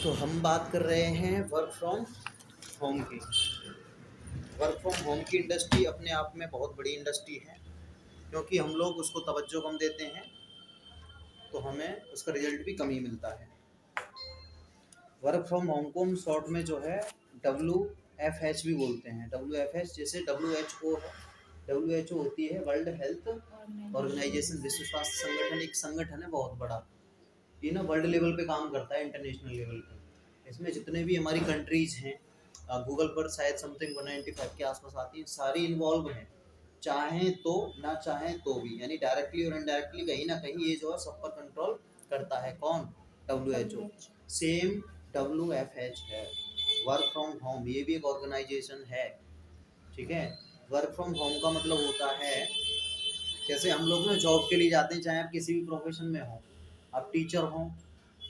तो हम बात कर रहे हैं वर्क फ्रॉम होम की। वर्क फ्रॉम होम की इंडस्ट्री अपने आप में बहुत बड़ी इंडस्ट्री है, क्योंकि हम लोग उसको तवज्जो कम देते हैं तो हमें उसका रिजल्ट भी कम ही मिलता है। वर्क फ्रॉम होम को हम शॉर्ट में जो है WFH भी बोलते हैं। WFH जैसे WHO है, WHO होती है वर्ल्ड हेल्थ ऑर्गेनाइजेशन, विश्व स्वास्थ्य संगठन। एक संगठन है बहुत बड़ा, ये ना वर्ल्ड लेवल पे काम करता है, इंटरनेशनल लेवल पे। इसमें जितने भी हमारी कंट्रीज हैं, गूगल पर शायद समथिंग 195 के आसपास आती है, सारी इन्वॉल्व हैं, चाहें तो ना चाहें तो भी, यानी डायरेक्टली और इनडायरेक्टली कहीं ना कहीं ये जो है सब पर कंट्रोल करता है। कौन? WHO। सेम WFH है। वर्क फ्रॉम होम ये भी एक ऑर्गेनाइजेशन है, ठीक है। वर्क फ्रॉम होम का मतलब होता है, जैसे हम लोग ना जॉब के लिए जाते हैं, चाहे आप किसी भी प्रोफेशन में हो, आप टीचर हो,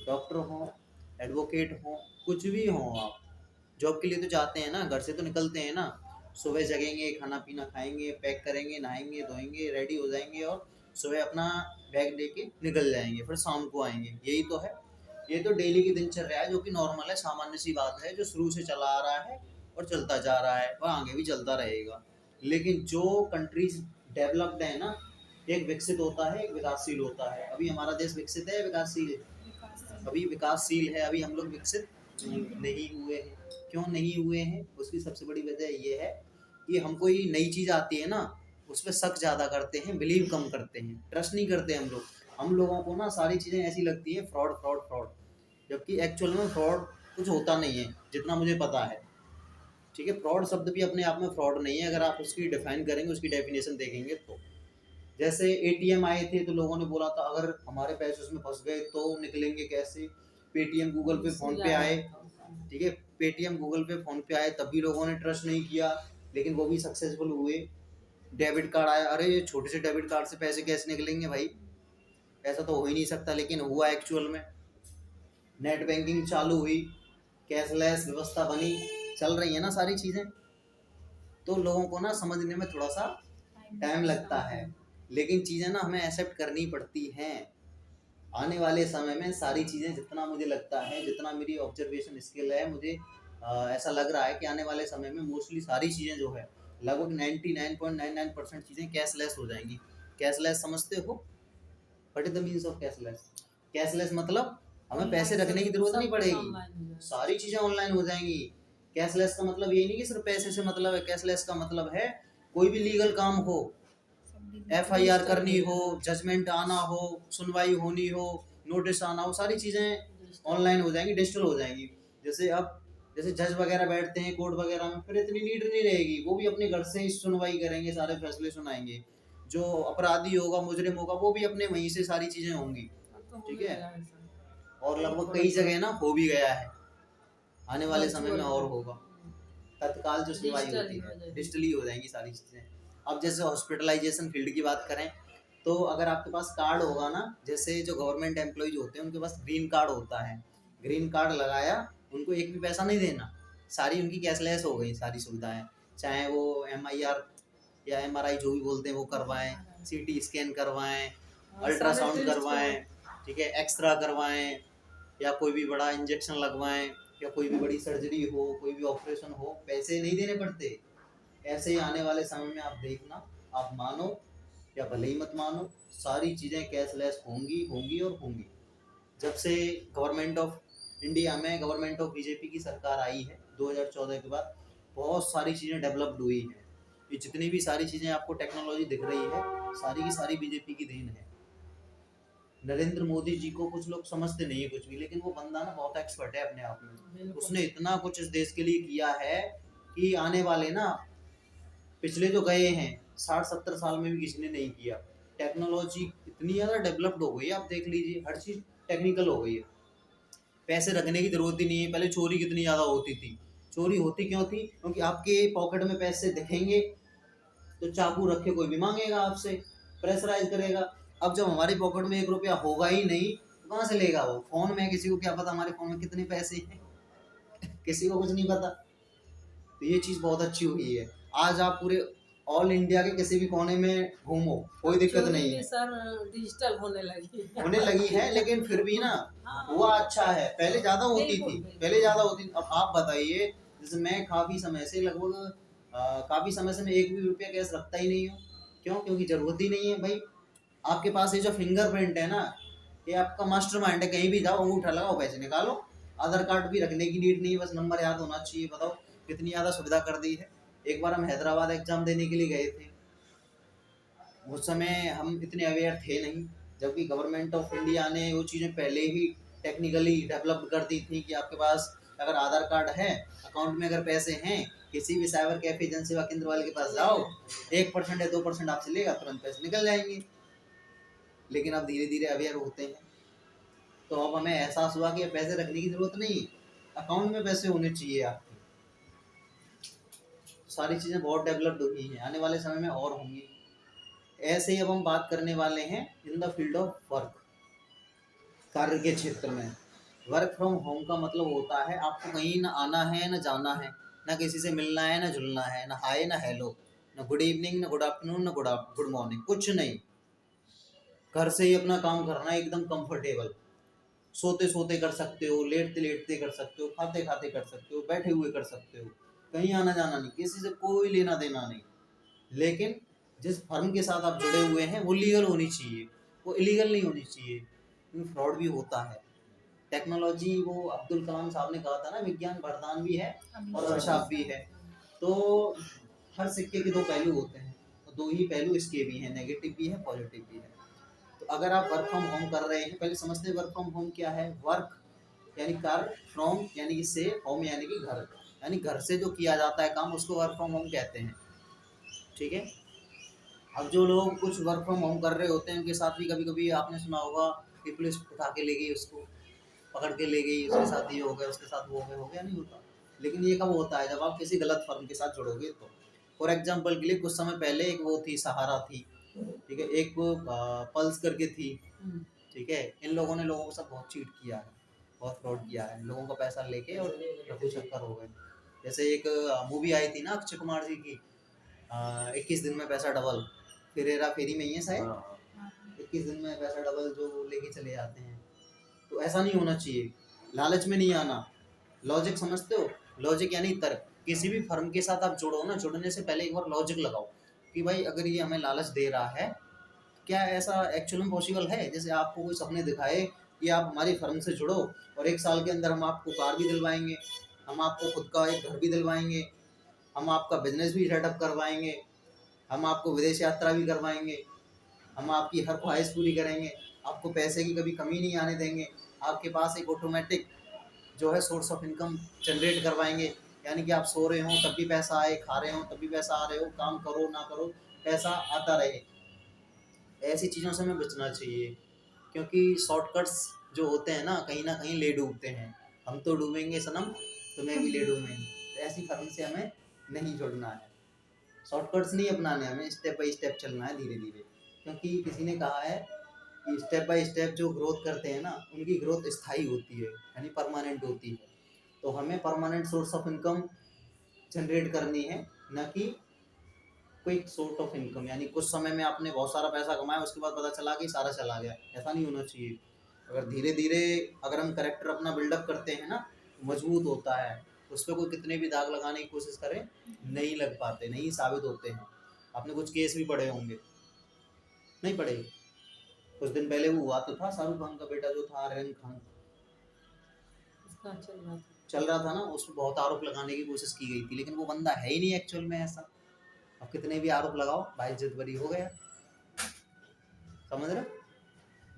डॉक्टर हो, एडवोकेट हो, कुछ भी हो, आप जॉब के लिए तो जाते हैं ना, घर से तो निकलते हैं ना। सुबह जगेंगे, खाना पीना खाएंगे, पैक करेंगे, नहाएंगे धोएंगे, रेडी हो जाएंगे और सुबह अपना बैग लेके निकल जाएंगे, फिर शाम को आएंगे। यही तो है, ये तो डेली की दिनचर्या है, जो कि नॉर्मल है, सामान्य सी बात है, जो शुरू से चला आ रहा है और चलता जा रहा है और आगे भी चलता रहेगा। लेकिन जो कंट्रीज डेवलप्ड है ना, एक विकसित होता है, एक विकासशील होता है। अभी हमारा देश विकसित है, विकासशील है? अभी विकासशील है, अभी हम लोग विकसित नहीं हुए हैं। क्यों नहीं हुए हैं? उसकी सबसे बड़ी वजह ये है कि हम कोई नई चीज़ आती है ना, उस पर शक ज़्यादा करते हैं, बिलीव कम करते हैं, ट्रस्ट नहीं करते हम लोग। हम लोगों को ना सारी चीज़ें ऐसी लगती है फ्रॉड फ्रॉड फ्रॉड, जबकि एक्चुअल में फ्रॉड कुछ होता नहीं है, जितना मुझे पता है, ठीक है। फ्रॉड शब्द भी अपने आप में फ्रॉड नहीं है, अगर आप उसकी डिफाइन करेंगे, उसकी डेफिनेशन देखेंगे तो। जैसे ATM आए थे तो लोगों ने बोला था अगर हमारे पैसे उसमें फंस गए तो निकलेंगे कैसे। पेटीएम गूगल पे फोन पे आए, ठीक है, पेटीएम गूगल पे फोन पे आए, तब भी लोगों ने ट्रस्ट नहीं किया, लेकिन वो भी सक्सेसफुल हुए। डेबिट कार्ड आया, अरे ये छोटे से डेबिट कार्ड से पैसे कैसे निकलेंगे भाई, ऐसा तो हो ही नहीं सकता, लेकिन हुआ एक्चुअल में। नेट बैंकिंग चालू हुई, कैशलेस व्यवस्था बनी, चल रही है ना सारी चीज़ें। तो लोगों को ना समझने में थोड़ा सा टाइम लगता है, लेकिन चीज़ें ना हमें एक्सेप्ट करनी पड़ती हैं। आने वाले समय में सारी चीज़ें, जितना मुझे लगता है, जितना मेरी ऑब्जर्वेशन स्किल है, मुझे ऐसा लग रहा है कि आने वाले समय में मोस्टली सारी चीज़ें जो है, लगभग 99.99% चीज़ें कैशलेस हो जाएंगी। कैशलेस समझते हो? What is the means of cashless? Cashless मतलब हमें पैसे रखने की जरूरत नहीं पड़ेगी, सारी चीज़ें ऑनलाइन हो जाएंगी। कैशलेस का मतलब ये नहीं कि सिर्फ पैसे से मतलब है, कैशलेस का मतलब है कोई भी लीगल काम हो, FIR करनी हो, जजमेंट आना हो, सुनवाई होनी हो, नोटिस आना हो, सारी चीज़ें ऑनलाइन हो जाएंगी, डिजिटल हो जाएंगी। जैसे अब जैसे जज वगैरह बैठते हैं कोर्ट वगैरह में, फिर इतनी नीड नहीं रहेगी, वो भी अपने घर से ही सुनवाई करेंगे, सारे फैसले सुनाएंगे। जो अपराधी होगा, मुजरिम होगा, वो भी अपने वहीं से सारी चीज़ें होंगी, ठीक है। और लगभग कई जगह ना हो भी गया है, आने वाले समय में और होगा। तत्काल जो सुनवाई होती है डिजिटली हो जाएंगी सारी चीज़ें। अब जैसे हॉस्पिटलाइजेशन फील्ड की बात करें, तो अगर आपके पास कार्ड होगा ना, जैसे जो गवर्नमेंट एम्प्लॉयज होते हैं उनके पास ग्रीन कार्ड होता है, ग्रीन कार्ड लगाया, उनको एक भी पैसा नहीं देना, सारी उनकी कैशलेस हो गई सारी सुविधाएं। चाहे वो MIR या MRI जो भी बोलते हैं वो करवाएं, CT स्कैन करवाएं, अल्ट्रासाउंड करवाएं, ठीक है, एक्सरा करवाएं, या कोई भी बड़ा इंजेक्शन लगवाएं, या कोई भी बड़ी सर्जरी हो, कोई भी ऑपरेशन हो, पैसे नहीं देने पड़ते। ऐसे ही आने वाले समय में आप देखना, आप मानो या भले ही मत मानो, सारी चीज़ें कैशलेस होंगी होंगी और होंगी। जब से गवर्नमेंट ऑफ इंडिया में, गवर्नमेंट ऑफ BJP की सरकार आई है 2014 के बाद, बहुत सारी चीज़ें डेवलप्ड हुई हैं। ये जितनी भी सारी चीज़ें आपको टेक्नोलॉजी दिख रही है, सारी की सारी BJP की देन है। नरेंद्र मोदी जी को कुछ लोग समझते नहीं है कुछ भी, लेकिन वो बंदा ना बहुत एक्सपर्ट है अपने आप में, उसने इतना कुछ इस देश के लिए किया है कि आने वाले ना, पिछले जो गए हैं 60-70 साल में भी किसी ने नहीं किया। टेक्नोलॉजी इतनी ज़्यादा डेवलप्ड हो गई है, आप देख लीजिए, हर चीज़ टेक्निकल हो गई है, पैसे रखने की जरूरत ही नहीं है। पहले चोरी कितनी ज़्यादा होती थी, चोरी होती क्यों थी? क्योंकि आपके पॉकेट में पैसे दिखेंगे तो चाकू रख के कोई भी मांगेगा आपसे, प्रेशराइज करेगा। अब जब हमारी पॉकेट में 1 रुपया होगा ही नहीं, तो कहाँ से लेगा वो? फोन में किसी को क्या पता हमारे फोन में कितने पैसे हैं? किसी को कुछ नहीं पता। तो ये चीज़ बहुत अच्छी हुई है। आज आप पूरे ऑल इंडिया के किसी भी कोने में घूमो, कोई दिक्कत नहीं है। सर डिजिटल होने लगी है, लेकिन फिर भी ना हाँ, हुआ अच्छा है। पहले ज्यादा होती बिल्कुल, थी, बिल्कुल। अब आप बताइए, जैसे मैं काफी समय से लगभग काफी समय से मैं एक भी रुपया कैश रखता ही नहीं हूँ। क्यों? क्योंकि जरूरत ही नहीं है भाई। आपके पास ये जो फिंगरप्रिंट है ना, ये आपका मास्टरमाइंड है। कहीं भी जाओ, अंगूठा लगाओ, पैसे निकालो। आधार कार्ड भी रखने की नीड नहीं है, बस नंबर याद होना चाहिए। बताओ कितनी ज्यादा सुविधा कर दी है। एक बार हम हैदराबाद एग्जाम देने के लिए गए थे, उस समय हम इतने अवेयर थे नहीं, जबकि गवर्नमेंट ऑफ इंडिया ने वो चीज़ें पहले ही टेक्निकली डेवलप कर दी थी कि आपके पास अगर आधार कार्ड है, अकाउंट में अगर पैसे हैं, किसी भी साइबर कैफे जनसेवा केंद्र वाले के पास जाओ, 1% या 2% आपसे लेगा, तुरंत पैसे निकल जाएंगे। लेकिन अब धीरे धीरे अवेयर होते हैं, तो अब हमें एहसास हुआ कि पैसे रखने की जरूरत नहीं, अकाउंट में पैसे होने चाहिए आपके। सारी चीज़ें बहुत डेवलप्ड हुई हैं, आने वाले समय में और होंगी। ऐसे ही अब हम बात करने वाले हैं in the field of work, कार्य के क्षेत्र में। वर्क फ्रॉम होम का मतलब होता है आपको कहीं ना आना है ना जाना है, ना किसी से मिलना है ना जुलना है, ना हाय ना हेलो, ना गुड इवनिंग, ना गुड आफ्टरनून, ना गुड मॉर्निंग, कुछ नहीं। घर से ही अपना काम करना है, एकदम कंफर्टेबल। सोते सोते कर सकते हो, लेटते लेटते कर सकते हो, खाते खाते कर सकते हो, बैठे हुए कर सकते हो। कहीं आना जाना नहीं, किसी से कोई लेना देना नहीं। लेकिन जिस फर्म के साथ आप जुड़े हुए हैं वो लीगल होनी चाहिए, वो इलीगल नहीं होनी चाहिए, क्योंकि फ्रॉड भी होता है। टेक्नोलॉजी, वो अब्दुल कलाम साहब ने कहा था ना, विज्ञान वरदान भी है और अभिशाप भी है। तो हर सिक्के के दो पहलू होते हैं, तो दो ही पहलू इसके भी हैं, नेगेटिव भी है, पॉजिटिव भी है। तो अगर आप वर्क फ्रॉम होम कर रहे हैं, पहले समझते हैं वर्क फ्रॉम होम क्या है। वर्क यानी कार्य, फ्रॉम यानी कि से, होम यानी कि घर, यानी घर से जो किया जाता है काम, उसको वर्क फ्रॉम होम कहते हैं। ठीक है। अब जो लोग कुछ वर्क फ्रॉम होम कर रहे होते हैं, उनके साथ भी कभी कभी आपने सुना होगा कि पुलिस उठा के ले गई, उसको पकड़ के ले गई, उसके साथ ये हो गया, उसके साथ वो हो गया, नहीं होता। लेकिन ये कब होता है? जब आप किसी गलत फर्म के साथ जुड़ोगे तो। फॉर एग्जाम्पल के लिए, कुछ समय पहले एक वो थी, सहारा थी, ठीक है, एक पल्स करके थी, ठीक है। इन लोगों ने लोगों के साथ बहुत चीट किया है, बहुत फ्रॉड किया है, लोगों का पैसा लेके और रफू चक्कर हो गए। जैसे एक मूवी आई थी ना अक्षय कुमार जी की, 21 दिन में पैसा डबल, फिर हेरा फेरी में ही है शायद, 21 दिन में पैसा डबल जो लेके चले जाते हैं। तो ऐसा नहीं होना चाहिए, लालच में नहीं आना। लॉजिक समझते हो? लॉजिक यानी तर्क। किसी भी फर्म के साथ आप जुड़ो ना, जुड़ने से पहले एक बार लॉजिक लगाओ कि भाई अगर ये हमें लालच दे रहा है, क्या ऐसा एक्चुअल में पॉसिबल है? जैसे आपको कोई सपने दिखाए कि आप हमारी फर्म से जुड़ो और 1 साल के अंदर हम आपको कार भी दिलवाएंगे, हम आपको खुद का एक घर भी दिलवाएंगे, हम आपका बिजनेस भी सेटअप करवाएंगे, हम आपको विदेश यात्रा भी करवाएंगे, हम आपकी हर ख्वाहिश पूरी करेंगे, आपको पैसे की कभी कमी नहीं आने देंगे, आपके पास एक ऑटोमेटिक जो है सोर्स ऑफ इनकम जनरेट करवाएंगे, यानी कि आप सो रहे हो तब भी पैसा आए, खा रहे हो तब भी पैसा आ रहे हो, काम करो ना करो पैसा आता रहे। ऐसी चीज़ों से हमें बचना चाहिए, क्योंकि शॉर्टकट्स जो होते हैं ना कहीं ले डूबते हैं। हम तो डूबेंगे सनम, तुम्हें भी ले डूबेंगे। तो ऐसी फर्म से हमें नहीं जुड़ना है, शॉर्टकट्स नहीं अपनाने, हमें स्टेप बाय स्टेप चलना है, धीरे धीरे। क्योंकि किसी ने कहा है कि स्टेप बाय स्टेप जो ग्रोथ करते हैं ना, उनकी ग्रोथ स्थायी होती है, यानी परमानेंट होती है। तो हमें permanent source of income generate करनी है, न कि क्विक सोर्स ऑफ इनकम, यानी कुछ समय में आपने बहुत सारा पैसा कमाया, उसके बाद पता चला कि सारा चला गया। ऐसा नहीं होना चाहिए। अगर धीरे धीरे अगर हम करेक्टर अपना बिल्डअप करते हैं ना, मजबूत होता है। उस पर कोई कितने भी दाग लगाने की कोशिश करे, नहीं लग पाते, नहीं साबित होते हैं। आपने कुछ केस भी पढ़े होंगे, नहीं पढ़े? कुछ दिन पहले वो हुआ तो था, शाहरुख खान का बेटा जो था, आर्यन खान, उसका चल रहा था ना, उस पर बहुत आरोप लगाने की कोशिश की गई थी, लेकिन वो बंदा है ही नहीं एक्चुअल में ऐसा। अब कितने भी आरोप लगाओ, भाई इज्जत बरी हो गया। समझ रहे?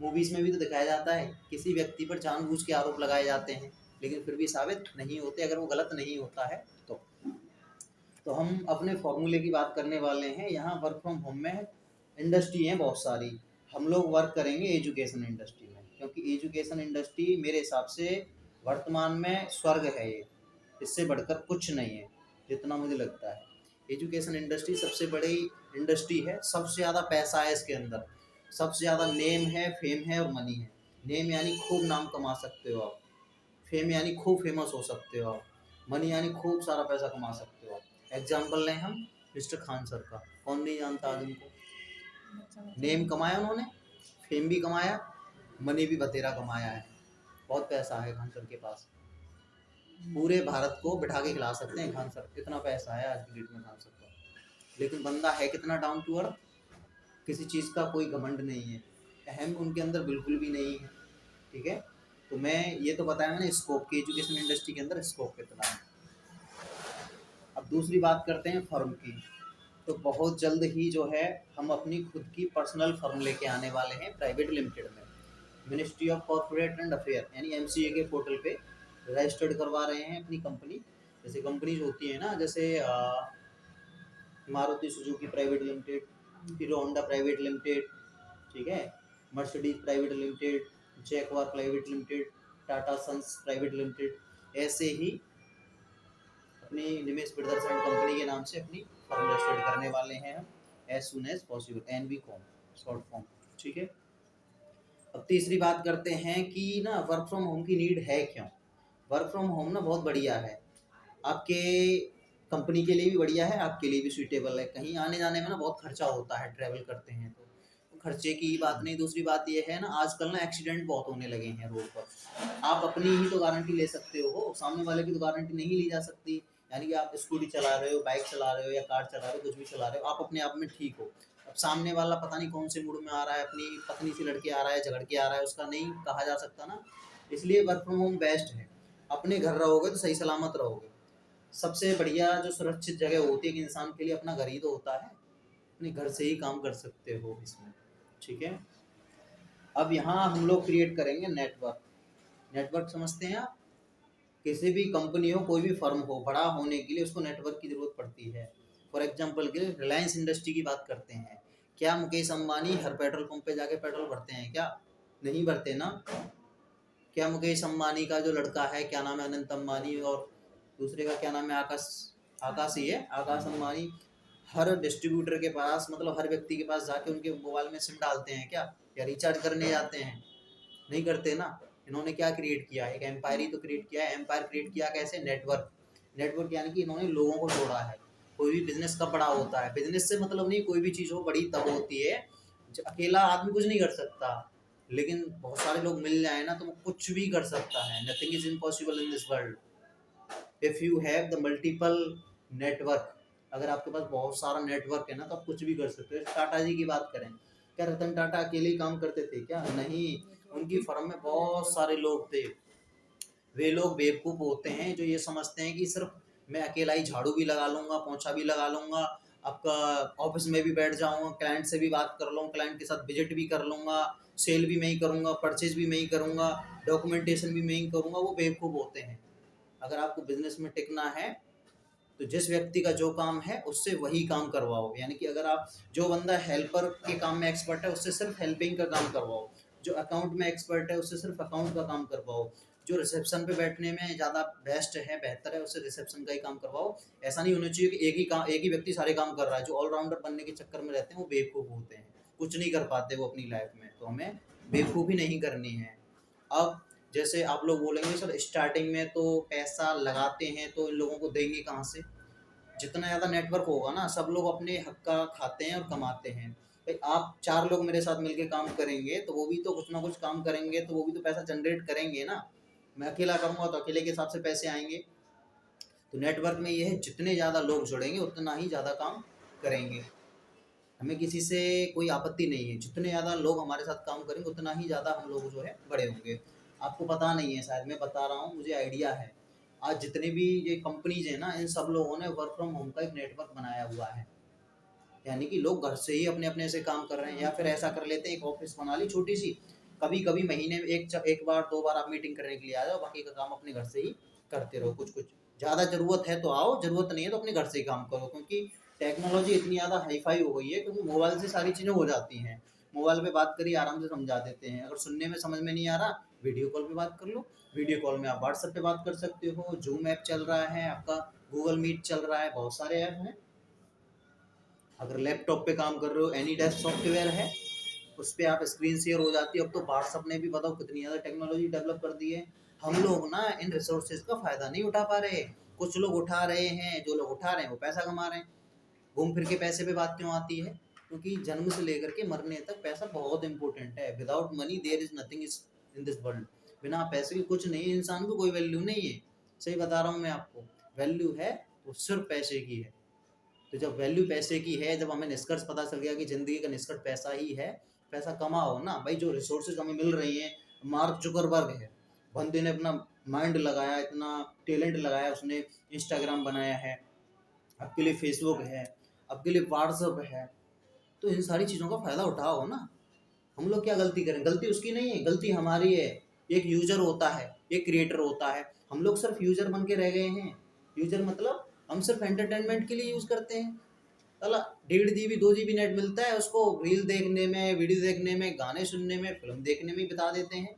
मूवीज में भी तो दिखाया जाता है, किसी व्यक्ति पर जानबूझ के आरोप लगाए जाते हैं, लेकिन फिर भी साबित नहीं होते, अगर वो गलत नहीं होता है तो। हम अपने फॉर्मूले की बात करने वाले हैं। यहाँ वर्क फ्रॉम होम में इंडस्ट्री हैं बहुत सारी। हम लोग वर्क करेंगे एजुकेशन इंडस्ट्री में, क्योंकि एजुकेशन इंडस्ट्री मेरे हिसाब से वर्तमान में स्वर्ग है ये, इससे बढ़कर कुछ नहीं है जितना मुझे लगता है। एजुकेशन इंडस्ट्री सबसे बड़ी इंडस्ट्री है, सबसे ज़्यादा पैसा है इसके अंदर, सबसे ज़्यादा नेम है, फेम है और मनी है। नेम यानी खूब नाम कमा सकते हो आप, फेम यानी खूब फेमस हो सकते हो आप, मनी यानी खूब सारा पैसा कमा सकते हो आप। एग्जाम्पल लें हम मिस्टर खान सर का, कौन नहीं जानता आज उनको। अच्छा, नेम कमाया उन्होंने, फेम भी कमाया, मनी भी बतेरा कमाया है, बहुत पैसा है खान सर के पास, पूरे भारत को बिठा के खिला सकते हैं खान सर, इतना पैसा है आज की डेट में खान सर का। लेकिन बंदा है कितना डाउन टू अर्थ, किसी चीज़ का कोई घमंड नहीं है, अहम उनके अंदर बिल्कुल भी नहीं है। ठीक है, तो मैं ये तो बताया मैंने स्कोप की, एजुकेशन इंडस्ट्री के अंदर स्कोप कितना है। अब दूसरी बात करते हैं फर्म की। तो बहुत जल्द ही जो है हम अपनी खुद की पर्सनल फर्म लेके आने वाले हैं प्राइवेट लिमिटेड में। Ministry of corporate and affair यानी एमसीए के पोर्टल पे रजिस्टर्ड करवा रहे हैं अपनी कंपनी। जैसे कंपनीज होती है ना, जैसे Maruti Suzuki private limited, Hero Honda private limited, ठीक है, Mercedes private limited, Jaguar private limited, Tata Sons private limited, ऐसे ही अपनी निमेश प्रदर्शन कंपनी के नाम से अपनी फर्म रजिस्टर्ड करने वाले हैं हम एज सुन एज पॉसिबल, एनबी कॉम शॉर्ट फॉर्म। ठीक है, अब तीसरी बात करते हैं कि ना वर्क फ्रॉम होम की नीड है क्यों। वर्क फ्रॉम होम ना बहुत बढ़िया है, आपके कंपनी के लिए भी बढ़िया है, आपके लिए भी सूटेबल है। कहीं आने जाने में ना बहुत खर्चा होता है, ट्रैवल करते हैं तो खर्चे की बात नहीं। दूसरी बात ये है ना, आजकल ना एक्सीडेंट बहुत होने लगे हैं रोड पर, आप अपनी ही तो गारंटी ले सकते हो, सामने वाले की तो गारंटी नहीं ली जा सकती। यानी कि आप स्कूटी चला रहे हो, बाइक चला रहे हो या कार चला रहे हो, कुछ भी चला रहे हो, आप अपने आप में ठीक हो। अब सामने वाला पता नहीं कौन से मूड में आ रहा है, अपनी पत्नी से लड़के आ रहा है, झगड़ के आ रहा है, उसका नहीं कहा जा सकता ना। इसलिए वर्क फ्रॉम होम बेस्ट है। अपने घर रहोगे तो सही सलामत रहोगे। सबसे बढ़िया जो सुरक्षित जगह होती है कि इंसान के लिए अपना घर ही तो होता है, अपने घर से ही काम कर सकते हो इसमें। ठीक है, अब यहाँ हम लोग क्रिएट करेंगे नेटवर्क। नेटवर्क समझते हैं आप, किसी भी कंपनी हो, कोई भी फर्म हो, बड़ा होने के लिए उसको नेटवर्क की जरूरत पड़ती है। फॉर एग्जांपल के लिए रिलायंस इंडस्ट्री की बात करते हैं, क्या मुकेश अंबानी हर पेट्रोल पंप पे जाके पेट्रोल भरते हैं क्या? नहीं भरते ना। क्या मुकेश अंबानी का जो लड़का है, क्या नाम है, अनंत अंबानी, और दूसरे का क्या नाम है, आकाश ही है, आकाश अंबानी, हर डिस्ट्रीब्यूटर के पास, मतलब हर व्यक्ति के पास जाके उनके मोबाइल में सिम डालते हैं क्या, या रिचार्ज करने जाते हैं? नहीं करते ना। इन्होंने क्या क्रिएट किया, एक एम्पायर ही तो क्रिएट किया है। एम्पायर क्रिएट किया कैसे? नेटवर्क। नेटवर्क यानी कि इन्होंने लोगों को जोड़ा है। कोई भी बिजनेस कब बड़ा होता है, बिजनेस से मतलब नहीं, कोई भी चीज़ हो बड़ी तब होती है अकेला आदमी कुछ नहीं कर सकता, लेकिन बहुत सारे लोग मिल जाए ना तो वो कुछ भी कर सकता है। Nothing is impossible in this world if you have the multiple network. अगर आपके पास बहुत सारा नेटवर्क है ना तो आप कुछ भी कर सकते हो। टाटा जी की बात करें, क्या रतन टाटा अकेले ही काम करते थे क्या? नहीं, उनकी फर्म में बहुत सारे लोग थे। वे लोग बेवकूफ़ होते हैं जो ये समझते हैं कि सिर्फ मैं अकेला ही झाड़ू भी लगा लूँगा, पोंछा भी लगा लूँगा, आपका ऑफिस में भी बैठ जाऊँगा, क्लाइंट से भी बात कर लूँगा, क्लाइंट के साथ विजिट भी कर लूँगा, सेल भी मैं ही करूँगा, परचेज भी मैं ही करूँगा, डॉक्यूमेंटेशन भी मैं ही करूँगा। वो बेवकूफ़ होते हैं। अगर आपको बिजनेस में टिकना है तो जिस व्यक्ति का जो काम है उससे वही काम करवाओ। यानी कि अगर आप, जो बंदा हेल्पर के काम में एक्सपर्ट है उससे सिर्फ हेल्पिंग का काम करवाओ, जो अकाउंट में एक्सपर्ट है उससे सिर्फ अकाउंट का काम करवाओ, जो रिसेप्शन पे बैठने में ज़्यादा बेस्ट है, बेहतर है, उससे रिसेप्शन का ही काम करवाओ। ऐसा नहीं होना चाहिए कि एक ही व्यक्ति सारे काम कर रहा है। जो ऑलराउंडर बनने के चक्कर में रहते हैं वो बेवकूफ़ होते हैं, कुछ नहीं कर पाते वो अपनी लाइफ में। तो हमें बेवकूफ़ी नहीं करनी है। अब जैसे आप लोग बोलेंगे सर स्टार्टिंग में तो पैसा लगाते हैं तो इन लोगों को देंगे कहाँ से? जितना ज़्यादा नेटवर्क होगा ना, सब लोग अपने हक का खाते हैं और कमाते हैं। भाई आप 4 लोग मेरे साथ मिलके काम करेंगे तो वो भी तो कुछ ना कुछ काम करेंगे, तो वो भी तो पैसा जनरेट करेंगे ना। मैं अकेला करूँगा तो अकेले के हिसाब से पैसे आएंगे। तो नेटवर्क में ये है, जितने ज़्यादा लोग जुड़ेंगे उतना ही ज़्यादा काम करेंगे। हमें किसी से कोई आपत्ति नहीं है, जितने ज़्यादा लोग हमारे साथ काम करेंगे उतना ही ज़्यादा हम लोग जो है बड़े होंगे। आपको पता नहीं है शायद, मैं बता रहा हूँ, मुझे आइडिया है। आज जितने भी ये कंपनीज हैं ना, इन सब लोगों ने वर्क फ्रॉम होम का एक नेटवर्क बनाया हुआ है। यानी कि लोग घर से ही अपने अपने से काम कर रहे हैं, या फिर ऐसा कर लेते हैं एक ऑफिस बना ली छोटी सी, कभी कभी महीने में एक बार 2 बार आप मीटिंग करने के लिए आ जाओ, बाकी का काम अपने घर से ही करते रहो। कुछ कुछ ज़्यादा ज़रूरत है तो आओ, ज़रूरत नहीं है तो अपने घर से ही काम करो। क्योंकि टेक्नोलॉजी इतनी ज़्यादा हाईफाई हो गई है, क्योंकि मोबाइल से सारी चीज़ें हो जाती हैं। मोबाइल पे बात करिए, आराम से समझा देते हैं। अगर सुनने में समझ में नहीं आ रहा, वीडियो कॉल पे बात कर लो। वीडियो कॉल में आप व्हाट्सएप पे बात कर सकते हो, जूम ऐप चल रहा है आपका, गूगल मीट चल रहा है, बहुत सारे ऐप हैं। अगर लैपटॉप पे काम कर रहे हो, एनी डेस्क सॉफ्टवेयर है, उस पर आप स्क्रीन शेयर हो जाती है। अब तो व्हाट्सअप ने भी बताओ कितनी ज़्यादा टेक्नोलॉजी डेवलप कर दी है। हम लोग ना इन रिसोर्सेज का फ़ायदा नहीं उठा पा रहे। कुछ लोग उठा रहे हैं, जो लोग उठा रहे हैं वो पैसा कमा रहे हैं। घूम फिर के पैसे पे बात क्यों आती है? क्योंकि जन्म से लेकर के मरने तक पैसा बहुत इंपॉर्टेंट है। Without money there is nothing is in this world. बिना पैसे के कुछ नहीं है, इंसान को कोई वैल्यू नहीं है। सही बता रहा हूँ मैं आपको, वैल्यू है तो सिर्फ पैसे की है। तो जब वैल्यू पैसे की है, जब हमें निष्कर्ष पता चल गया कि जिंदगी का निष्कर्ष पैसा ही है, पैसा कमाओ ना भाई। जो रिसोर्सेज हमें मिल रही हैं, मार्क जुकरबर्ग है, बंदे ने अपना माइंड लगाया, इतना टैलेंट लगाया, उसने इंस्टाग्राम बनाया है, आपके लिए फेसबुक है, आपके लिए व्हाट्सअप है। तो इन सारी चीज़ों का फ़ायदा उठाओ ना। हम लोग क्या गलती करें? गलती उसकी नहीं है, गलती हमारी है। एक यूजर होता है, एक क्रिएटर होता है, हम लोग सिर्फ यूजर बन के रह गए हैं। यूजर मतलब हम सिर्फ एंटरटेनमेंट के लिए यूज़ करते हैं। साला 1.5 GB 2 GB नेट मिलता है, उसको रील देखने में, वीडियो देखने में, गाने सुनने में, फिल्म देखने में बिता देते हैं।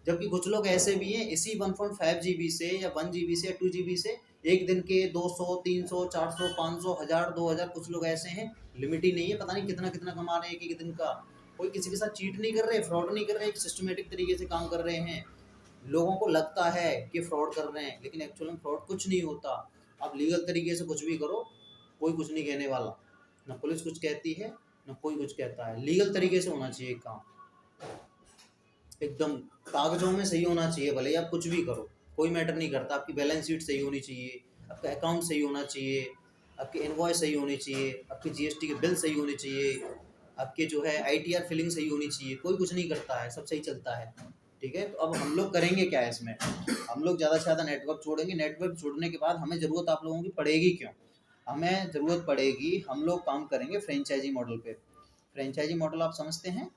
जबकि कुछ लोग ऐसे भी हैं, इसी 1.5 GB से या 1 GB से या 2 GB से एक दिन के 200, 300, 400, 500, 1000, 2000, कुछ लोग ऐसे हैं, लिमिट ही नहीं है, पता नहीं कितना कितना कमा रहे हैं एक दिन का। कोई किसी के साथ चीट नहीं कर रहे, फ्रॉड नहीं कर रहे, एक सिस्टमेटिक तरीके से काम कर रहे हैं। लोगों को लगता है कि फ्रॉड कर रहे हैं, लेकिन एक्चुअल में फ्रॉड कुछ नहीं होता। आप लीगल तरीके से कुछ भी करो, कोई कुछ नहीं कहने वाला। ना पुलिस कुछ कहती है, ना कोई कुछ कहता है। लीगल तरीके से होना चाहिए काम, एकदम कागजों में सही होना चाहिए। भले ही आप कुछ भी करो, कोई मैटर नहीं करता। आपकी बैलेंस शीट सही होनी चाहिए, आपका अकाउंट सही होना चाहिए, आपकी इनवॉइस सही होनी चाहिए, आपकी जीएसटी के बिल सही होने चाहिए, आपके जो है आईटीआर फिलिंग सही होनी चाहिए। कोई कुछ नहीं करता है, सब सही चलता है। ठीक है, तो अब हम लोग करेंगे क्या इसमें? हम लोग ज़्यादा से ज़्यादा नेटवर्क छोड़ेंगे। नेटवर्क छोड़ने के बाद हमें ज़रूरत आप लोगों की पड़ेगी क्यों? हमें ज़रूरत पड़ेगी, हम लोग काम करेंगे फ्रेंचाइजी मॉडल पे। फ्रेंचाइजी मॉडल आप समझते हैं?